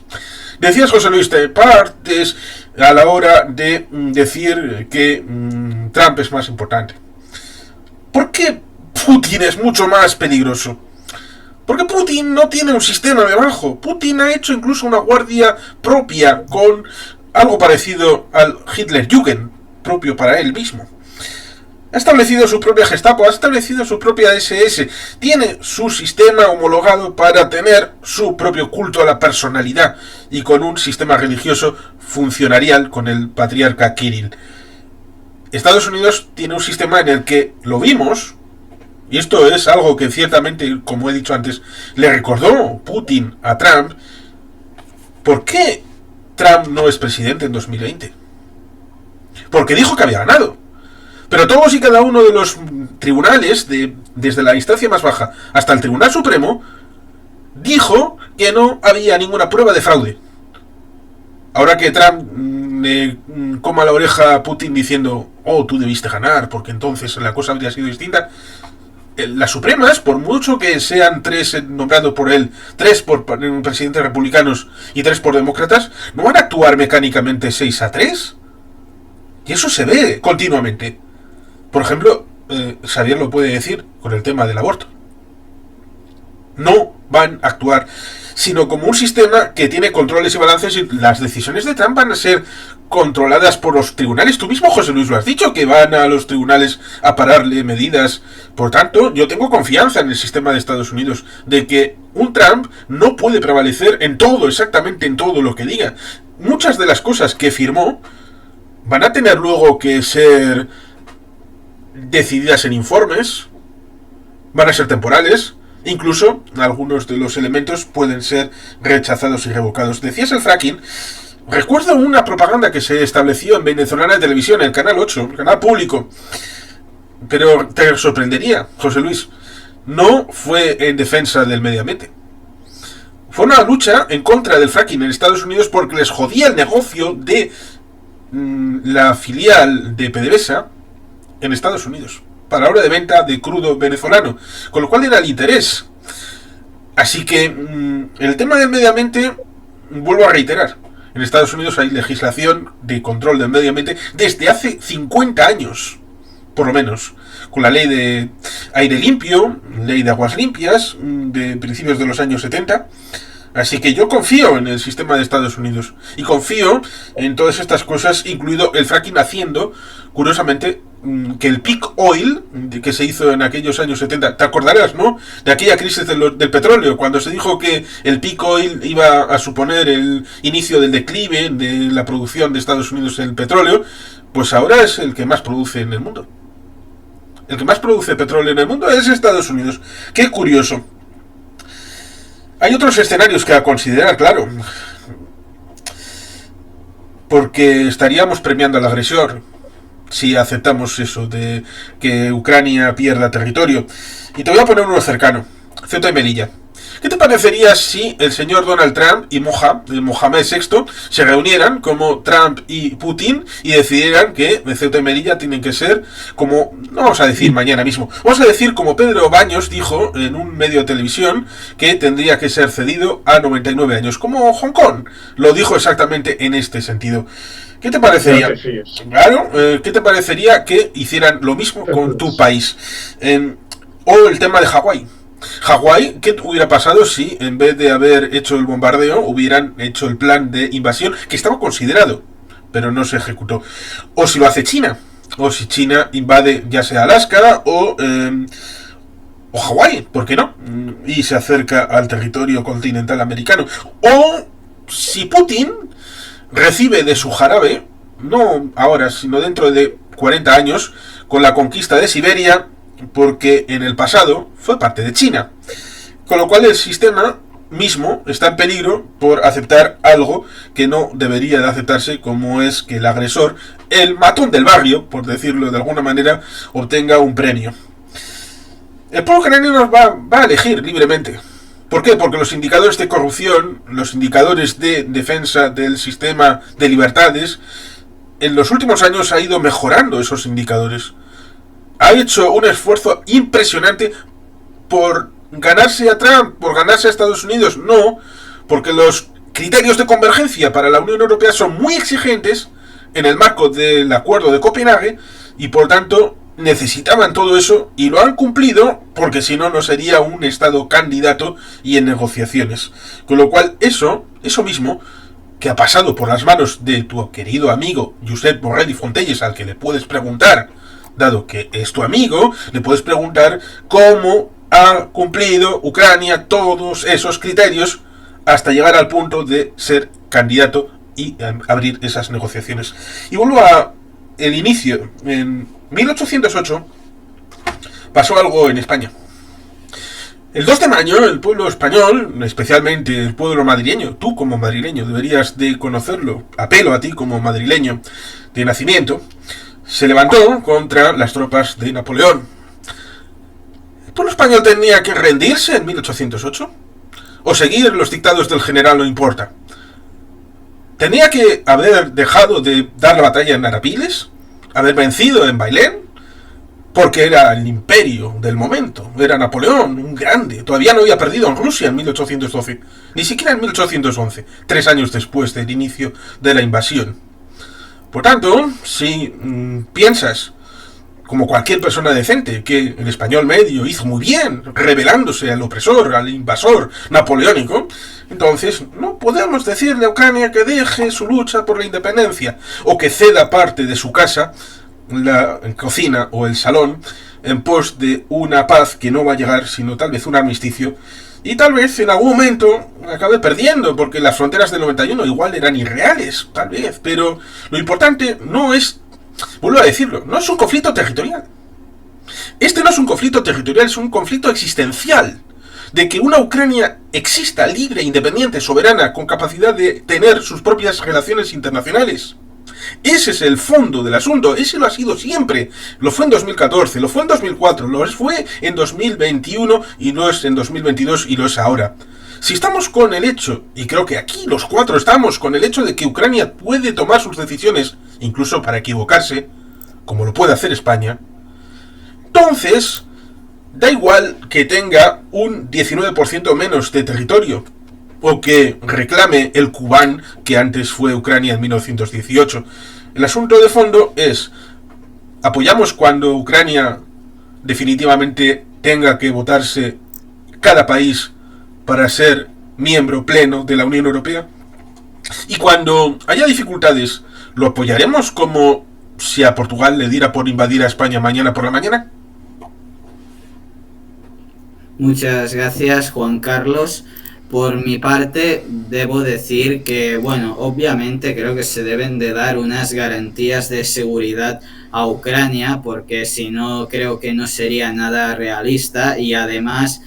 Decías, José Luis, te partes a la hora de decir que Trump es más importante. ¿Por qué Putin es mucho más peligroso? Porque Putin no tiene un sistema debajo. Putin ha hecho incluso una guardia propia con algo parecido al Hitlerjugend, propio para él mismo. Ha establecido su propia Gestapo, ha establecido su propia SS, tiene su sistema homologado para tener su propio culto a la personalidad y con un sistema religioso funcionarial con el patriarca Kirill. Estados Unidos tiene un sistema en el que lo vimos, y esto es algo que ciertamente, como he dicho antes, le recordó Putin a Trump. ¿Por qué Trump no es presidente en 2020? Porque dijo que había ganado. Pero todos y cada uno de los tribunales, desde la instancia más baja hasta el Tribunal Supremo, dijo que no había ninguna prueba de fraude. Ahora que Trump le coma la oreja a Putin diciendo, oh, tú debiste ganar, porque entonces la cosa habría sido distinta, las supremas, por mucho que sean 3 nombrados por él, 3 por presidentes republicanos y 3 por demócratas, no van a actuar mecánicamente 6-3. Y eso se ve continuamente. Por ejemplo, Xavier lo puede decir con el tema del aborto. No van a actuar, sino como un sistema que tiene controles y balances, y las decisiones de Trump van a ser controladas por los tribunales. Tú mismo, José Luis, lo has dicho, que van a los tribunales a pararle medidas. Por tanto, yo tengo confianza en el sistema de Estados Unidos, de que un Trump no puede prevalecer en todo, exactamente en todo lo que diga. Muchas de las cosas que firmó van a tener luego que ser decididas en informes, van a ser temporales, Incluso algunos de los elementos pueden ser rechazados y revocados. Decías el fracking. Recuerdo una propaganda que se estableció en Venezolana Televisión, el canal 8, el canal público. Pero te sorprendería, José Luis, no fue en defensa del medio ambiente. Fue una lucha en contra del fracking en Estados Unidos porque les jodía el negocio de la filial de PDVSA en Estados Unidos para la hora de venta de crudo venezolano, con lo cual era el interés. Así que el tema del medio ambiente, vuelvo a reiterar, en Estados Unidos hay legislación de control del medio ambiente desde hace 50 años, por lo menos, con la ley de aire limpio, ley de aguas limpias, de principios de los años 70. Así que yo confío en el sistema de Estados Unidos y confío en todas estas cosas, incluido el fracking, haciendo, curiosamente, que el peak oil que se hizo en aquellos años 70, te acordarás, ¿no?, de aquella crisis del petróleo, cuando se dijo que el peak oil iba a suponer el inicio del declive de la producción de Estados Unidos en el petróleo, pues ahora es el que más produce en el mundo. El que más produce petróleo en el mundo es Estados Unidos. Qué curioso. Hay otros escenarios que a considerar, claro, porque estaríamos premiando al agresor si aceptamos eso de que Ucrania pierda territorio. Y te voy a poner uno cercano, Ceuta y Melilla. ¿Qué te parecería si el señor Donald Trump y Mohamed VI se reunieran como Trump y Putin y decidieran que Ceuta y Melilla tienen que ser como, no vamos a decir mañana mismo, vamos a decir como Pedro Baños dijo en un medio de televisión, que tendría que ser cedido a 99 años, como Hong Kong? Lo dijo exactamente en este sentido. ¿Qué te parecería? Claro, ¿qué te parecería que hicieran lo mismo con tu país? O el tema de Hawái. Hawái, ¿qué hubiera pasado si en vez de haber hecho el bombardeo hubieran hecho el plan de invasión que estaba considerado, pero no se ejecutó? O si lo hace China, o si China invade ya sea Alaska o Hawái, ¿por qué no? Y se acerca al territorio continental americano. O si Putin recibe de su jarabe, no ahora, sino dentro de 40 años, con la conquista de Siberia, porque en el pasado fue parte de China, con lo cual el sistema mismo está en peligro por aceptar algo que no debería de aceptarse, como es que el agresor, el matón del barrio, por decirlo de alguna manera, obtenga un premio. El pueblo ucraniano va a elegir libremente. ¿Por qué? Porque los indicadores de corrupción, los indicadores de defensa del sistema de libertades, en los últimos años ha ido mejorando esos indicadores. Ha hecho un esfuerzo impresionante por ganarse a Trump, por ganarse a Estados Unidos. No, porque los criterios de convergencia para la Unión Europea son muy exigentes en el marco del Acuerdo de Copenhague y por tanto necesitaban todo eso y lo han cumplido, porque si no, no sería un Estado candidato y en negociaciones. Con lo cual eso mismo que ha pasado por las manos de tu querido amigo Josep Borrell y Fontelles, al que le puedes preguntar, dado que es tu amigo, le puedes preguntar cómo ha cumplido Ucrania todos esos criterios hasta llegar al punto de ser candidato y abrir esas negociaciones. Y vuelvo a el inicio. En 1808 pasó algo en España. El 2 de mayo, el pueblo español, especialmente el pueblo madrileño, tú como madrileño deberías de conocerlo, apelo a ti como madrileño de nacimiento, se levantó contra las tropas de Napoleón. ¿El pueblo español tenía que rendirse en 1808? ¿O seguir los dictados del general no importa? ¿Tenía que haber dejado de dar la batalla en Arapiles? ¿Haber vencido en Bailén? Porque era el imperio del momento. Era Napoleón, un grande. Todavía no había perdido en Rusia en 1812. Ni siquiera en 1811, 3 años después del inicio de la invasión. Por tanto, si piensas, como cualquier persona decente, que el español medio hizo muy bien, rebelándose al opresor, al invasor napoleónico, entonces no podemos decirle a Ucrania que deje su lucha por la independencia, o que ceda parte de su casa, la cocina o el salón, en pos de una paz que no va a llegar, sino tal vez un armisticio, y tal vez en algún momento acabe perdiendo, porque las fronteras del 91 igual eran irreales, tal vez, pero lo importante no es, vuelvo a decirlo, no es un conflicto territorial. Este no es un conflicto territorial, es un conflicto existencial. de que una Ucrania exista libre, independiente, soberana, con capacidad de tener sus propias relaciones internacionales. Ese es el fondo del asunto, ese lo ha sido siempre. Lo fue en 2014, lo fue en 2004, lo fue en 2021 y lo es en 2022 y lo es ahora. Si estamos con el hecho, y creo que aquí los cuatro estamos con el hecho de que Ucrania puede tomar sus decisiones, incluso para equivocarse, como lo puede hacer España, entonces da igual que tenga un 19% menos de territorio, o que reclame el Kubán que antes fue Ucrania en 1918. El asunto de fondo es, ¿apoyamos cuando Ucrania definitivamente tenga que votarse cada país para ser miembro pleno de la Unión Europea? Y cuando haya dificultades, ¿lo apoyaremos como si a Portugal le diera por invadir a España mañana por la mañana? Muchas gracias, Juan Carlos. Por mi parte, debo decir que, bueno, obviamente creo que se deben de dar unas garantías de seguridad a Ucrania, porque si no, creo que no sería nada realista y además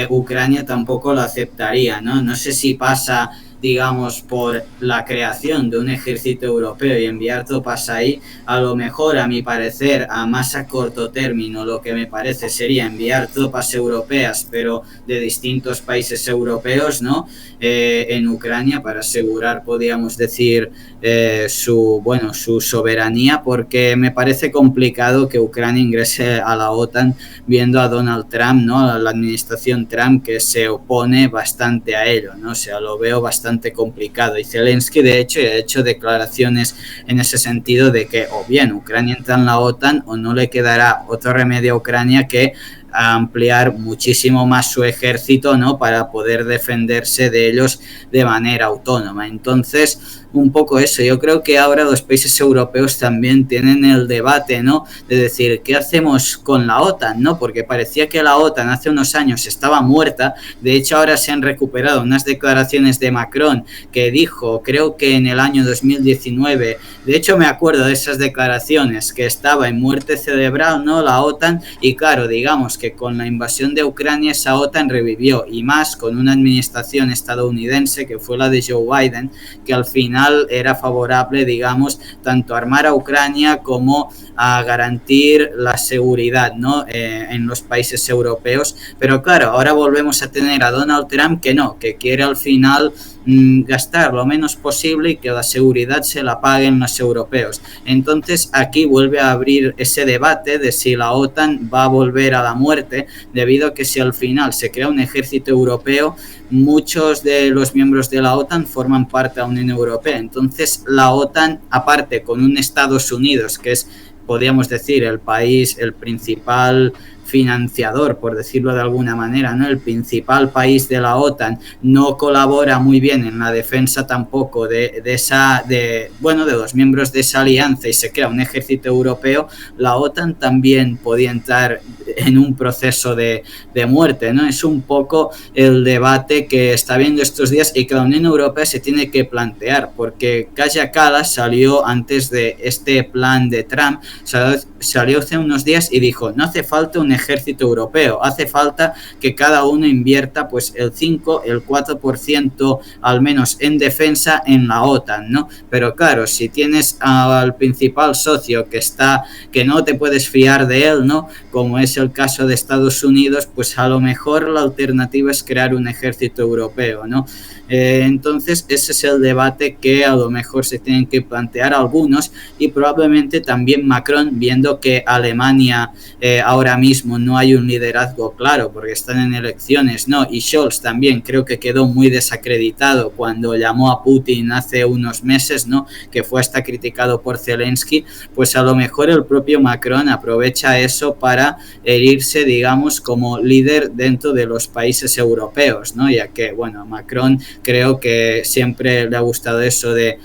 Ucrania tampoco lo aceptaría, ¿no? No sé si pasa, digamos, por la creación de un ejército europeo y enviar tropas ahí. A lo mejor, a mi parecer, a más a corto término, lo que me parece sería enviar tropas europeas, pero de distintos países europeos, ¿no? En Ucrania para asegurar, podríamos decir, su soberanía, porque me parece complicado que Ucrania ingrese a la OTAN viendo a Donald Trump, ¿no? A la administración Trump, que se opone bastante a ello, ¿no? O sea, lo veo bastante complicado. Y Zelensky, de hecho, ha hecho declaraciones en ese sentido de que o bien Ucrania entra en la OTAN o no le quedará otro remedio a Ucrania que a ampliar muchísimo más su ejército, ¿no? Para poder defenderse de ellos de manera autónoma. Entonces, un poco eso. Yo creo que ahora los países europeos también tienen el debate, ¿no? De decir, ¿qué hacemos con la OTAN, ¿no? Porque parecía que la OTAN hace unos años estaba muerta. De hecho, ahora se han recuperado unas declaraciones de Macron que dijo, creo que en el año 2019, de hecho me acuerdo de esas declaraciones, que estaba en muerte cerebral, ¿no? La OTAN, y claro, digamos que con la invasión de Ucrania esa OTAN revivió, y más con una administración estadounidense que fue la de Joe Biden, que al final era favorable, digamos, tanto a armar a Ucrania como a garantir la seguridad, ¿no? En los países europeos. Pero claro, ahora volvemos a tener a Donald Trump que no, que quiere al final gastar lo menos posible y que la seguridad se la paguen los europeos. Entonces aquí vuelve a abrir ese debate de si la OTAN va a volver a la muerte, debido a que si al final se crea un ejército europeo, muchos de los miembros de la OTAN forman parte de la Unión Europea. Entonces la OTAN, aparte con un Estados Unidos que es, podríamos decir, el país, el principal financiador, por decirlo de alguna manera, ¿no? El principal país de la OTAN no colabora muy bien en la defensa tampoco de los miembros de esa alianza, y se crea un ejército europeo. La OTAN también podía entrar en un proceso de muerte, ¿no? Es un poco el debate que está viendo estos días y que la Unión Europea se tiene que plantear, porque Kaja Kallas salió antes de este plan de Trump, salió hace unos días y dijo, no hace falta un ejército europeo, hace falta que cada uno invierta pues el 5, el 4% al menos en defensa en la OTAN, ¿no? Pero claro, si tienes al principal socio que no te puedes fiar de él, ¿no? Como es el caso de Estados Unidos, pues a lo mejor la alternativa es crear un ejército europeo, ¿no? Entonces ese es el debate que a lo mejor se tienen que plantear algunos, y probablemente también Macron, viendo que Alemania ahora mismo no hay un liderazgo claro porque están en elecciones, ¿no? Y Scholz también creo que quedó muy desacreditado cuando llamó a Putin hace unos meses, ¿no? Que fue hasta criticado por Zelensky. Pues a lo mejor el propio Macron aprovecha eso para herirse, digamos, como líder dentro de los países europeos, ¿no? Ya que, bueno, Macron creo que siempre le ha gustado eso de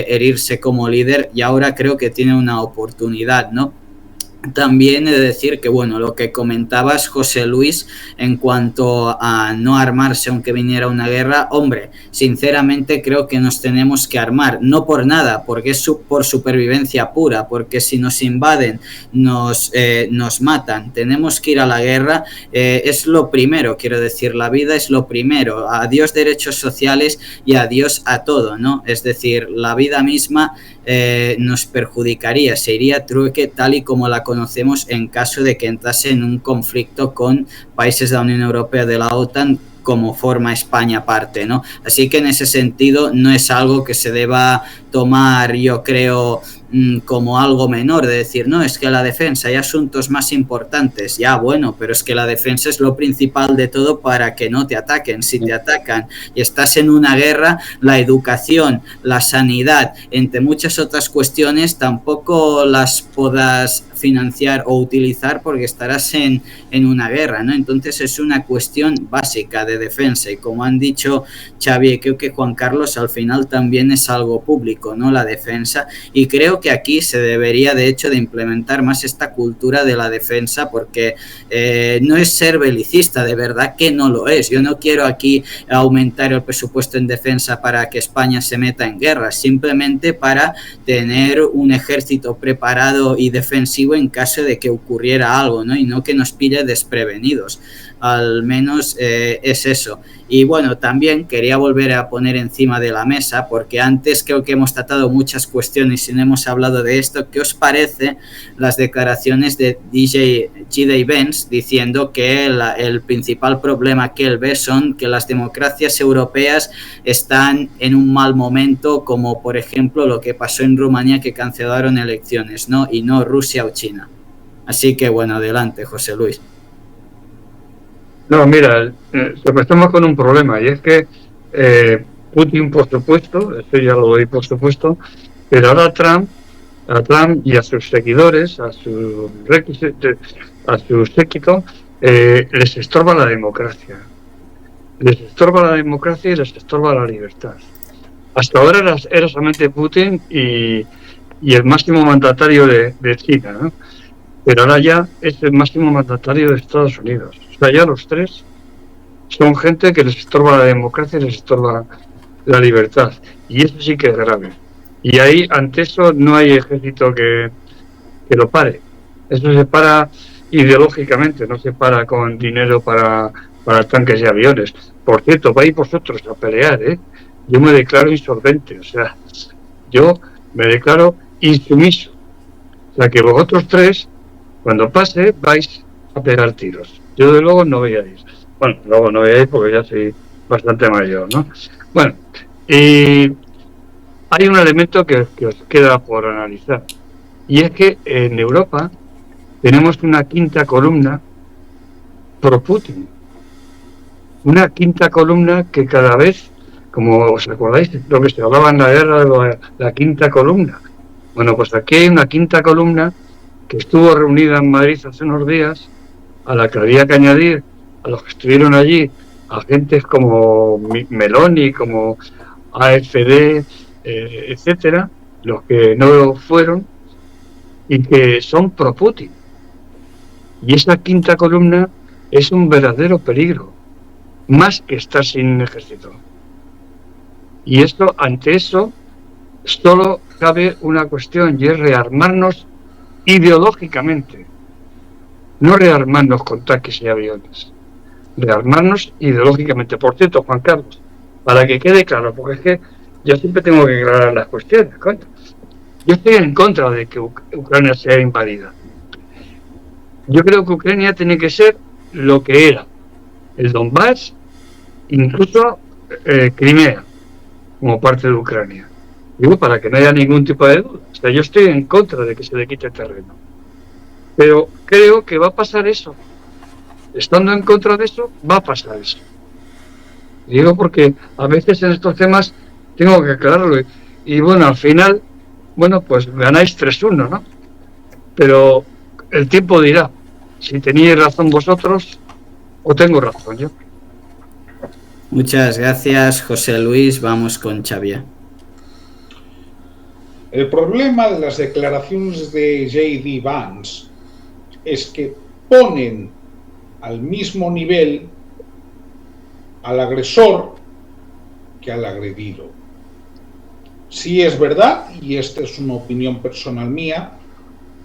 herirse como líder, y ahora creo que tiene una oportunidad, ¿no? también he de decir que, bueno, lo que comentabas, José Luis, en cuanto a no armarse aunque viniera una guerra, hombre, sinceramente creo que nos tenemos que armar, no por nada, porque es por supervivencia pura, porque si nos invaden, nos matan, tenemos que ir a la guerra, es lo primero, quiero decir, la vida es lo primero, adiós derechos sociales y adiós a todo, ¿no? Es decir, la vida misma nos perjudicaría, se iría a trueque tal y como la conocemos en caso de que entrase en un conflicto con países de la Unión Europea, de la OTAN, como forma España parte, ¿no? Así que en ese sentido no es algo que se deba tomar, yo creo, como algo menor, de decir, no, es que la defensa hay asuntos más importantes, ya bueno, pero es que la defensa es lo principal de todo para que no te ataquen. Si te atacan y estás en una guerra, la educación, la sanidad, entre muchas otras cuestiones, tampoco las podrás financiar o utilizar porque estarás en una guerra, ¿no? Entonces es una cuestión básica de defensa y como han dicho Xavi y creo que Juan Carlos, al final también es algo público, ¿no? La defensa, y creo que aquí se debería de hecho de implementar más esta cultura de la defensa porque no es ser belicista, de verdad que no lo es. Yo no quiero aquí aumentar el presupuesto en defensa para que España se meta en guerra, simplemente para tener un ejército preparado y defensivo en caso de que ocurriera algo, ¿no? Y no que nos pille desprevenidos. Al menos es eso. Y bueno, también quería volver a poner encima de la mesa, porque antes creo que hemos tratado muchas cuestiones y no hemos hablado de esto. ¿Qué os parece las declaraciones de G.D. Vance diciendo que el principal problema que él ve son que las democracias europeas están en un mal momento, como por ejemplo lo que pasó en Rumanía, que cancelaron elecciones, ¿no? Y no Rusia o China. Así que bueno, adelante, José Luis. No, mira, estamos con un problema y es que Putin, por supuesto, eso ya lo doy por supuesto, pero ahora Trump y a sus seguidores, a su séquito, les estorba la democracia. Les estorba la democracia y les estorba la libertad. Hasta ahora era solamente Putin y el máximo mandatario de China, ¿no? Pero ahora ya es el máximo mandatario de Estados Unidos. O sea, ya los tres son gente que les estorba la democracia y les estorba la libertad. Y eso sí que es grave. Y ahí, ante eso, no hay ejército que lo pare. Eso se para ideológicamente, no se para con dinero para tanques y aviones. Por cierto, vais vosotros a pelear, ¿eh? Yo me declaro insolvente, o sea, yo me declaro insumiso. O sea, que vosotros tres, cuando pase, vais a pegar tiros. Yo, de luego, no voy a ir. Bueno, luego no voy a ir porque ya soy bastante mayor, ¿no? Bueno, y hay un elemento que os queda por analizar. Y es que en Europa tenemos una quinta columna pro-Putin. Una quinta columna que cada vez, como os acordáis, lo que se hablaba en la guerra de la quinta columna. Bueno, pues aquí hay una quinta columna que estuvo reunida en Madrid hace unos días, a la que había que añadir a los que estuvieron allí agentes como Meloni, como AfD, etcétera, los que no fueron y que son pro-Putin. Y esa quinta columna es un verdadero peligro, más que estar sin ejército. Y esto, ante eso, solo cabe una cuestión, y es rearmarnos ideológicamente. No rearmarnos con tanques y aviones. Rearmarnos ideológicamente. Por cierto, Juan Carlos, para que quede claro, porque es que yo siempre tengo que aclarar las cuestiones, coño. Yo estoy en contra de que Ucrania sea invadida. Yo creo que Ucrania tiene que ser lo que era. El Donbass, incluso Crimea, como parte de Ucrania. Digo, para que no haya ningún tipo de duda. O sea, yo estoy en contra de que se le quite terreno. Pero creo que va a pasar eso. Estando en contra de eso, va a pasar eso. Digo porque a veces en estos temas tengo que aclararlo. Y bueno, al final, bueno, pues ganáis 3-1, ¿no? Pero el tiempo dirá si tenéis razón vosotros o tengo razón yo. Muchas gracias, José Luis. Vamos con Xavier. El problema de las declaraciones de J.D. Vance es que ponen al mismo nivel al agresor que al agredido. Sí es verdad, y esta es una opinión personal mía,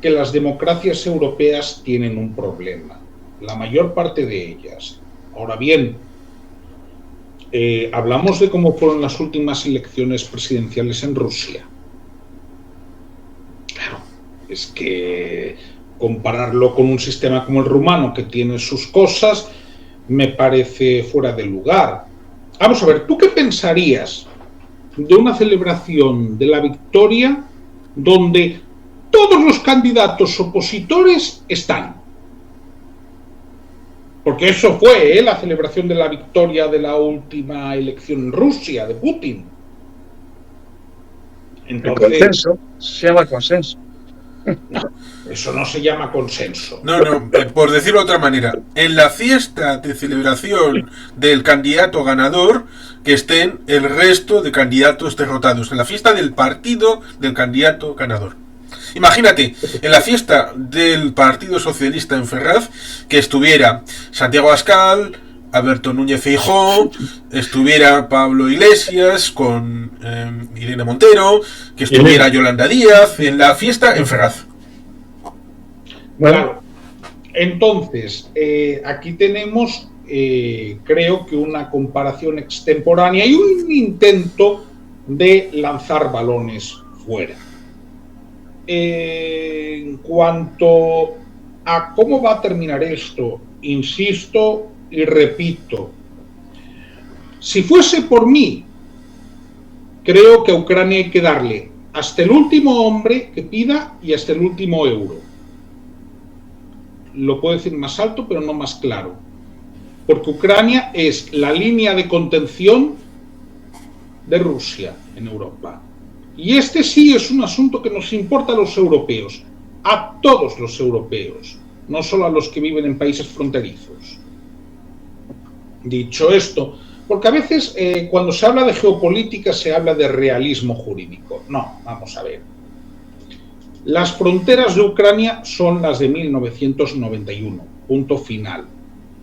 que las democracias europeas tienen un problema, la mayor parte de ellas. Ahora bien, hablamos de cómo fueron las últimas elecciones presidenciales en Rusia. Claro, es que compararlo con un sistema como el rumano, que tiene sus cosas, me parece fuera de lugar. Vamos a ver, ¿tú qué pensarías de una celebración de la victoria donde todos los candidatos opositores están? Porque eso fue la celebración de la victoria de la última elección en Rusia, de Putin. Entonces, el consenso se llama consenso. No, eso no se llama consenso. No, por decirlo de otra manera, en la fiesta de celebración del candidato ganador, que estén el resto de candidatos derrotados. En la fiesta del partido del candidato ganador. Imagínate, en la fiesta del Partido Socialista en Ferraz, que estuviera Santiago Abascal, Alberto Núñez Feijóo, estuviera Pablo Iglesias con Irene Montero, que estuviera Yolanda Díaz, en la fiesta en Ferraz. Claro. Entonces, aquí tenemos, creo que una comparación extemporánea y un intento de lanzar balones fuera. En cuanto a cómo va a terminar esto, insisto y repito, si fuese por mí, creo que a Ucrania hay que darle hasta el último hombre que pida y hasta el último euro. Lo puedo decir más alto, pero no más claro. Porque Ucrania es la línea de contención de Rusia en Europa. Y este sí es un asunto que nos importa a los europeos, a todos los europeos, no solo a los que viven en países fronterizos. Dicho esto, porque a veces cuando se habla de geopolítica se habla de realismo jurídico. No, vamos a ver. Las fronteras de Ucrania son las de 1991, punto final.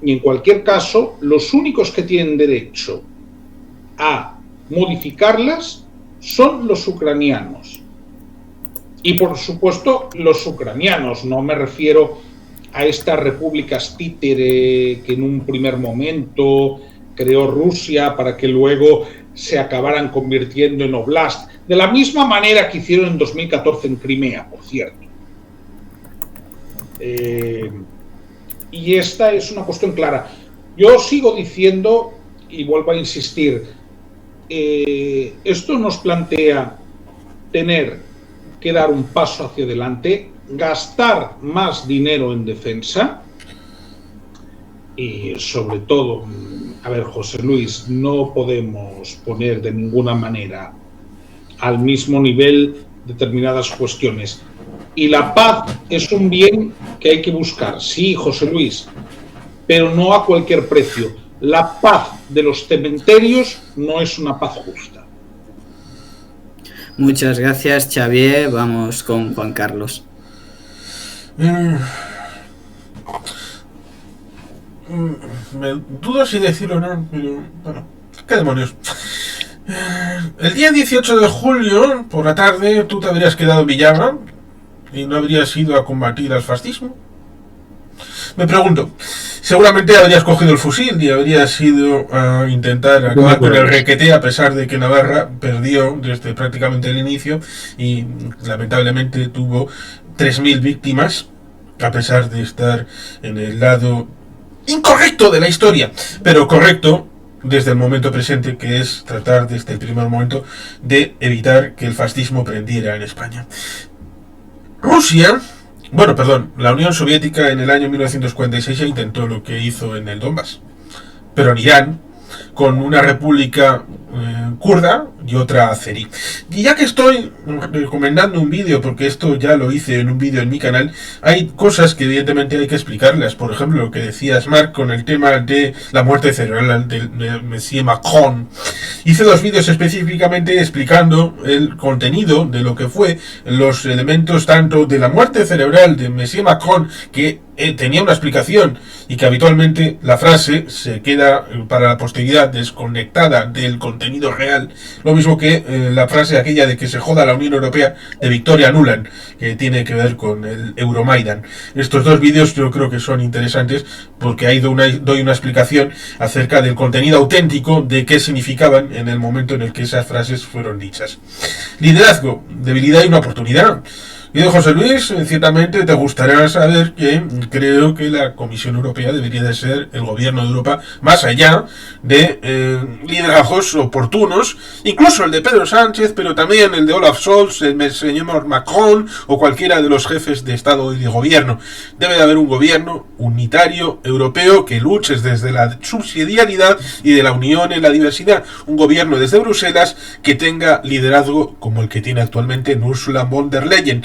Y en cualquier caso, los únicos que tienen derecho a modificarlas son los ucranianos. Y por supuesto, los ucranianos, no me refiero a estas repúblicas títere que en un primer momento creó Rusia para que luego se acabaran convirtiendo en oblast, de la misma manera que hicieron en 2014 en Crimea, por cierto. Y esta es una cuestión clara. Yo sigo diciendo, y vuelvo a insistir, esto nos plantea tener que dar un paso hacia adelante, gastar más dinero en defensa y sobre todo, a ver, José Luis, no podemos poner de ninguna manera al mismo nivel determinadas cuestiones. Y la paz es un bien que hay que buscar, sí, José Luis, pero no a cualquier precio. La paz de los cementerios no es una paz justa. Muchas gracias, Xavier. Vamos con Juan Carlos. Me dudo si decirlo o no, pero bueno, qué demonios. El día 18 de julio, por la tarde, tú te habrías quedado en Villava y no habrías ido a combatir al fascismo. Me pregunto, seguramente habrías cogido el fusil y habrías ido a intentar acabar con el requete, a pesar de que Navarra perdió desde prácticamente el inicio y lamentablemente tuvo 3.000 víctimas, a pesar de estar en el lado incorrecto de la historia, pero correcto desde el momento presente, que es tratar desde el primer momento de evitar que el fascismo prendiera en España. La Unión Soviética en el año 1946 ya intentó lo que hizo en el Donbass, pero en Irán, con una república kurda y otra azerí. Y ya que estoy recomendando un vídeo, porque esto ya lo hice en un vídeo en mi canal, hay cosas que evidentemente hay que explicarlas. Por ejemplo, lo que decías, Marc, con el tema de la muerte cerebral de Monsieur Macron. Hice 2 vídeos específicamente explicando el contenido de lo que fue los elementos tanto de la muerte cerebral de Monsieur Macron, que tenía una explicación y que habitualmente la frase se queda para la posteridad desconectada del contenido real, lo mismo que la frase aquella de que se joda la Unión Europea de Victoria Nuland, que tiene que ver con el Euromaidan. Estos dos vídeos yo creo que son interesantes porque ahí doy una explicación acerca del contenido auténtico de qué significaban en el momento en el que esas frases fueron dichas. Liderazgo, debilidad y una oportunidad. Y de José Luis, ciertamente te gustará saber que creo que la Comisión Europea debería de ser el gobierno de Europa, más allá de liderazgos oportunos, incluso el de Pedro Sánchez, pero también el de Olaf Scholz, el señor Macron o cualquiera de los jefes de Estado y de gobierno. Debe de haber un gobierno unitario europeo que luche desde la subsidiariedad y de la unión en la diversidad. Un gobierno desde Bruselas que tenga liderazgo como el que tiene actualmente Ursula von der Leyen,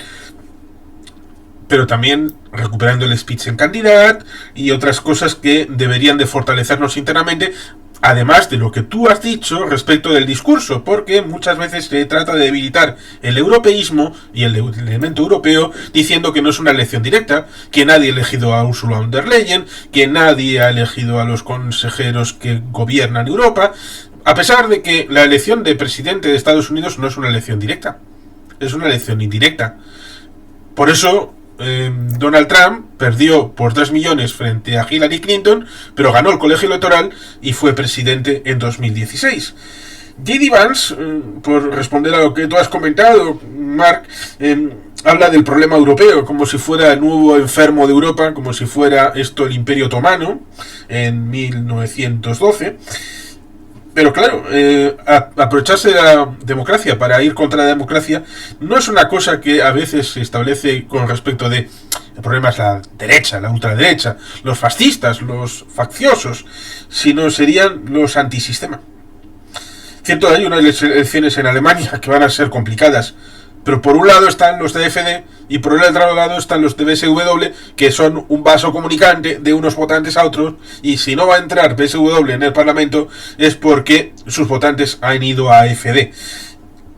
pero también recuperando el Spitzenkandidat y otras cosas que deberían de fortalecernos internamente, además de lo que tú has dicho respecto del discurso, porque muchas veces se trata de debilitar el europeísmo y el elemento europeo diciendo que no es una elección directa, que nadie ha elegido a Ursula von der Leyen, que nadie ha elegido a los consejeros que gobiernan Europa, a pesar de que la elección de presidente de Estados Unidos no es una elección directa, es una elección indirecta. Por eso Donald Trump perdió por 3 millones frente a Hillary Clinton, pero ganó el colegio electoral y fue presidente en 2016. J.D. Vance, por responder a lo que tú has comentado, Mark, habla del problema europeo como si fuera el nuevo enfermo de Europa, como si fuera esto el Imperio Otomano en 1912. Pero claro, aprovecharse de la democracia para ir contra la democracia no es una cosa que a veces se establece con respecto de... El problema es la derecha, la ultraderecha, los fascistas, los facciosos, sino serían los antisistema. Cierto, hay unas elecciones en Alemania que van a ser complicadas, pero por un lado están los de AfD y por el otro lado están los de BSW, que son un vaso comunicante de unos votantes a otros, y si no va a entrar BSW en el Parlamento es porque sus votantes han ido a AfD,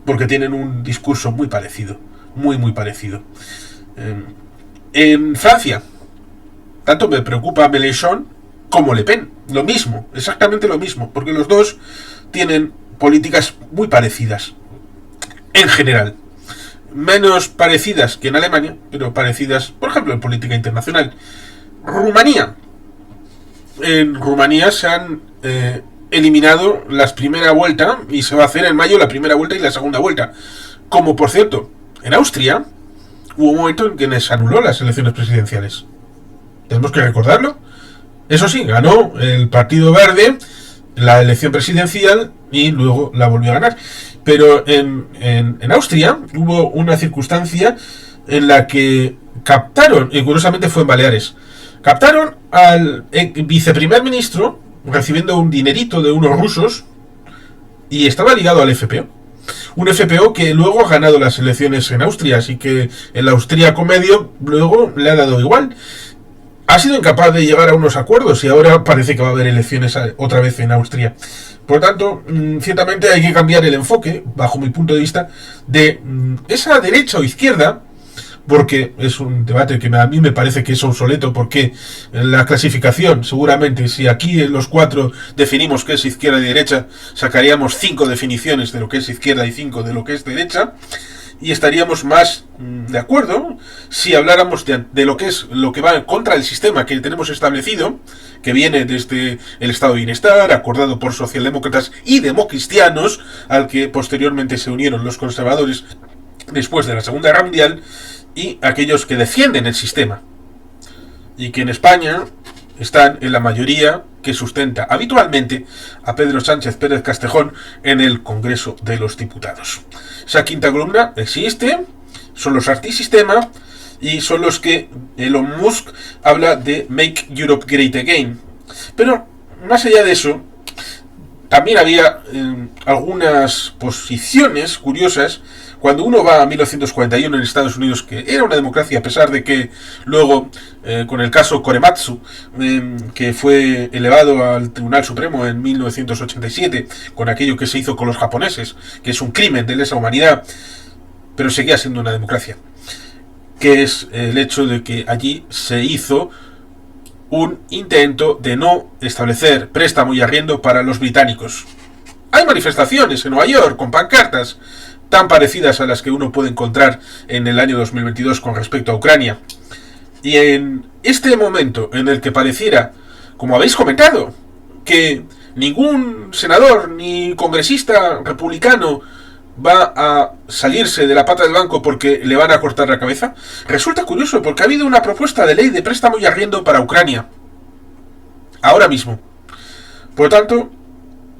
porque tienen un discurso muy parecido, muy parecido. En Francia, tanto me preocupa Mélenchon como Le Pen, lo mismo, exactamente lo mismo, porque los dos tienen políticas muy parecidas, en general. Menos parecidas que en Alemania, pero parecidas, por ejemplo, en política internacional. Rumanía. En Rumanía se han eliminado la primera vuelta y se va a hacer en mayo la primera vuelta y la segunda vuelta. Como, por cierto, en Austria hubo un momento en que se anuló las elecciones presidenciales. Tenemos que recordarlo. Eso sí, ganó el Partido Verde la elección presidencial y luego la volvió a ganar. Pero en Austria hubo una circunstancia en la que captaron, y curiosamente fue en Baleares, captaron al viceprimer ministro recibiendo un dinerito de unos rusos y estaba ligado al FPO. Un FPO que luego ha ganado las elecciones en Austria, así que el austríaco medio luego le ha dado igual. Ha sido incapaz de llegar a unos acuerdos y ahora parece que va a haber elecciones otra vez en Austria. Por lo tanto, ciertamente hay que cambiar el enfoque, bajo mi punto de vista, de esa derecha o izquierda, porque es un debate que a mí me parece que es obsoleto, porque la clasificación, seguramente, si aquí los 4 definimos qué es izquierda y derecha, sacaríamos 5 definiciones de lo que es izquierda y 5 de lo que es derecha, y estaríamos más de acuerdo si habláramos de lo que va contra el sistema que tenemos establecido, que viene desde el estado de bienestar, acordado por socialdemócratas y democristianos, al que posteriormente se unieron los conservadores después de la Segunda Guerra Mundial, y aquellos que defienden el sistema, y que en España están en la mayoría que sustenta habitualmente a Pedro Sánchez Pérez Castejón en el Congreso de los Diputados. Esa quinta columna existe, son los antisistema y son los que Elon Musk habla de Make Europe Great Again. Pero más allá de eso, también había algunas posiciones curiosas. Cuando uno va a 1941 en Estados Unidos, que era una democracia, a pesar de que luego, con el caso Korematsu, que fue elevado al Tribunal Supremo en 1987, con aquello que se hizo con los japoneses, que es un crimen de lesa humanidad, pero seguía siendo una democracia, que es el hecho de que allí se hizo un intento de no establecer préstamo y arriendo para los británicos. Hay manifestaciones en Nueva York con pancartas tan parecidas a las que uno puede encontrar en el año 2022 con respecto a Ucrania. Y en este momento en el que pareciera, como habéis comentado, que ningún senador ni congresista republicano va a salirse de la pata del banco porque le van a cortar la cabeza, resulta curioso porque ha habido una propuesta de ley de préstamo y arriendo para Ucrania ahora mismo. Por lo tanto,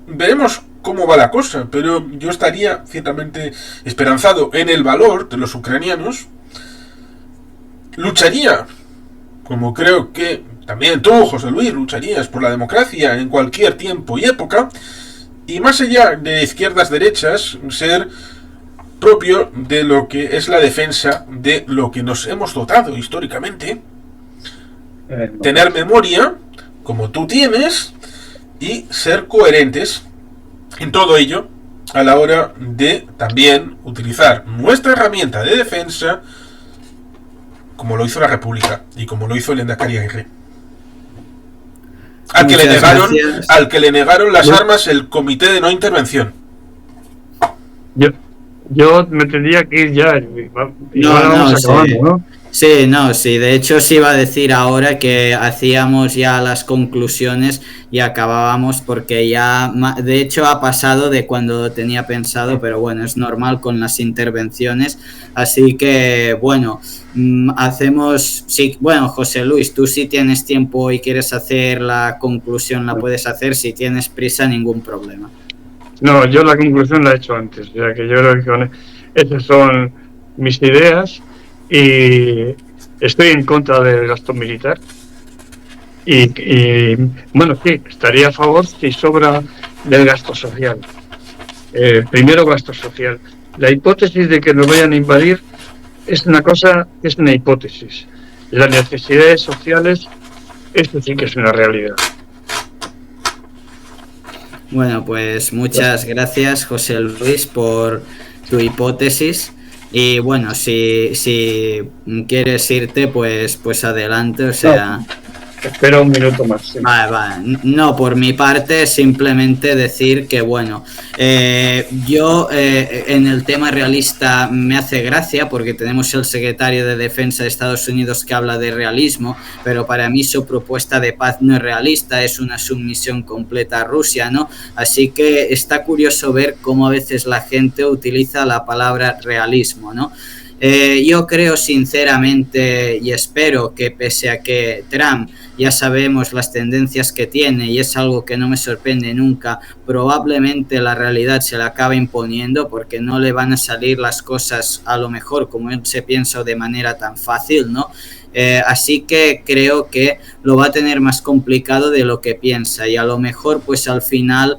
veremos cómo va la cosa, pero yo estaría ciertamente esperanzado en el valor de los ucranianos. Lucharía, como creo que también tú, José Luis, lucharías por la democracia en cualquier tiempo y época, y más allá de izquierdas derechas, ser propio de lo que es la defensa de lo que nos hemos dotado históricamente, tener memoria, como tú tienes, y ser coherentes en todo ello a la hora de también utilizar nuestra herramienta de defensa como lo hizo la República y como lo hizo el Endacari Aguirre, al que le negaron las armas el Comité de No Intervención. Yo me tendría que ir ya. Sí, de hecho sí iba a decir ahora que hacíamos ya las conclusiones y acabábamos, porque ya, de hecho ha pasado de cuando tenía pensado, pero bueno, es normal con las intervenciones, así que bueno, hacemos, sí, bueno, José Luis, tú si tienes tiempo y quieres hacer la conclusión la puedes hacer, si tienes prisa ningún problema. No, yo la conclusión la he hecho antes, ya que yo creo que esas son mis ideas. Y estoy en contra del gasto militar y bueno, sí, estaría a favor si sobra del gasto social. Primero gasto social. La hipótesis de que nos vayan a invadir es una cosa, es una hipótesis. Las necesidades sociales, esto sí que es una realidad. Bueno, pues muchas gracias, José Luis, por tu hipótesis. Y bueno, si quieres irte, pues adelante, o sea... No, espera un minuto más. Sí. Vale. No, por mi parte, simplemente decir que, bueno, yo en el tema realista me hace gracia porque tenemos el secretario de Defensa de Estados Unidos que habla de realismo, pero para mí su propuesta de paz no es realista, es una sumisión completa a Rusia, ¿no? Así que está curioso ver cómo a veces la gente utiliza la palabra realismo, ¿no? Yo creo sinceramente y espero que, pese a que Trump ya sabemos las tendencias que tiene y es algo que no me sorprende nunca, probablemente la realidad se la acabe imponiendo porque no le van a salir las cosas a lo mejor como él se piensa de manera tan fácil, ¿no? Así que creo que lo va a tener más complicado de lo que piensa y a lo mejor pues al final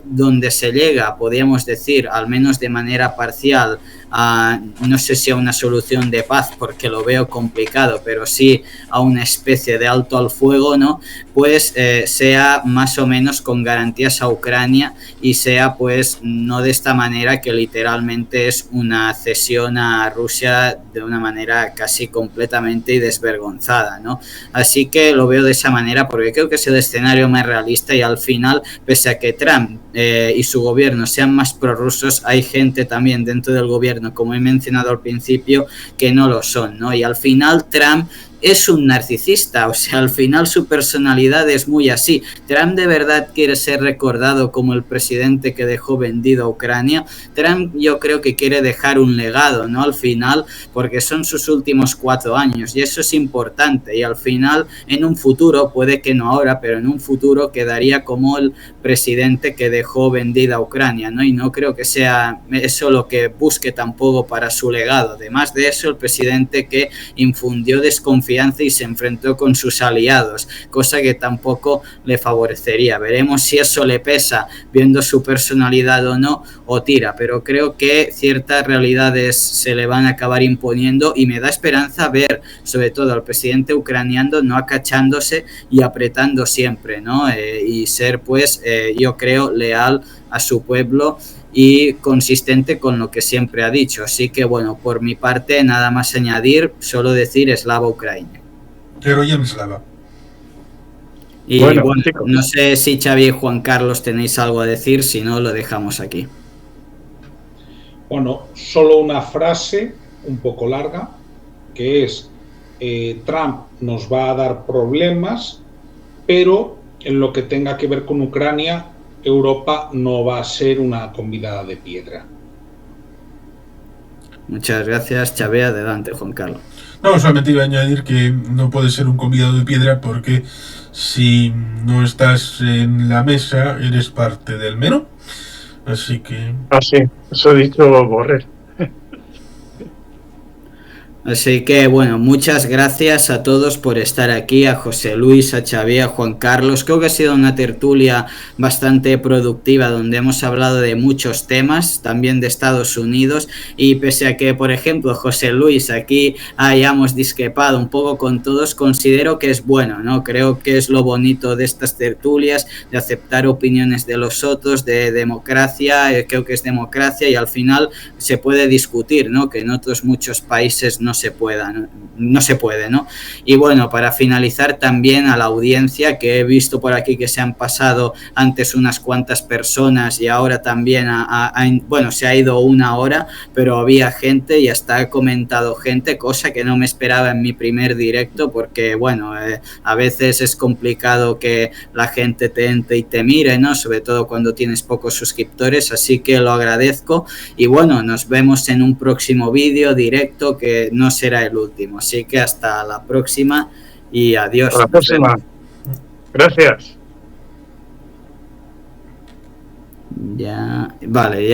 donde se llega, podríamos decir, al menos de manera parcial, no sé si a una solución de paz porque lo veo complicado, pero sí a una especie de alto al fuego, ¿no? Pues sea más o menos con garantías a Ucrania y sea pues no de esta manera que literalmente es una cesión a Rusia de una manera casi completamente y desvergonzada, ¿no? Así que lo veo de esa manera porque creo que es el escenario más realista y al final, pese a que Trump y su gobierno sean más prorrusos, hay gente también dentro del gobierno, como he mencionado al principio, que no lo son, ¿no? Y al final Trump es un narcisista, o sea, al final su personalidad es muy así. Trump de verdad quiere ser recordado como el presidente que dejó vendido a Ucrania. Trump yo creo que quiere dejar un legado, ¿no? Al final, porque son sus últimos 4 años y eso es importante y al final, en un futuro, puede que no ahora, pero en un futuro quedaría como el presidente que dejó vendida a Ucrania, ¿no? Y no creo que sea eso lo que busque tampoco para su legado. Además de eso, el presidente que infundió desconfianza y se enfrentó con sus aliados, cosa que tampoco le favorecería. Veremos si eso le pesa viendo su personalidad o no, o tira, pero creo que ciertas realidades se le van a acabar imponiendo y me da esperanza ver sobre todo al presidente ucraniano no acachándose y apretando siempre, ¿no? Y ser pues yo creo leal a su pueblo y consistente con lo que siempre ha dicho. Así que bueno, por mi parte nada más añadir, solo decir Slava Ucrania. Heroyam Slava. Y Bueno, bueno, chicos. no sé si Xavi y Juan Carlos tenéis algo a decir, si no, lo dejamos aquí. Bueno, solo una frase un poco larga, que es, Trump nos va a dar problemas, pero en lo que tenga que ver con Ucrania, Europa no va a ser una convidada de piedra. Muchas gracias, Xavi. Adelante, Juan Carlos. No, solamente iba a añadir que no puedes ser un convidado de piedra porque si no estás en la mesa eres parte del menú. Así que... Ah, sí, eso ha dicho Borrell. Así que bueno, muchas gracias a todos por estar aquí, a José Luis, a Xavi, a Juan Carlos. Creo que ha sido una tertulia bastante productiva donde hemos hablado de muchos temas, también de Estados Unidos, y pese a que, por ejemplo, José Luis, aquí hayamos discrepado un poco con todos, considero que es bueno, ¿no? Creo que es lo bonito de estas tertulias, de aceptar opiniones de los otros, de democracia, creo que es democracia y al final se puede discutir, ¿no? Que en otros muchos países no se puede, ¿no? Y bueno, para finalizar también a la audiencia, que he visto por aquí que se han pasado antes unas cuantas personas y ahora también bueno, se ha ido una hora, pero había gente y hasta ha comentado gente, cosa que no me esperaba en mi primer directo, porque bueno, a veces es complicado que la gente te entre y te mire, ¿no? Sobre todo cuando tienes pocos suscriptores, así que lo agradezco y bueno, nos vemos en un próximo vídeo directo que no será el último, así que hasta la próxima y adiós. Hasta la próxima. Gracias. Ya, vale.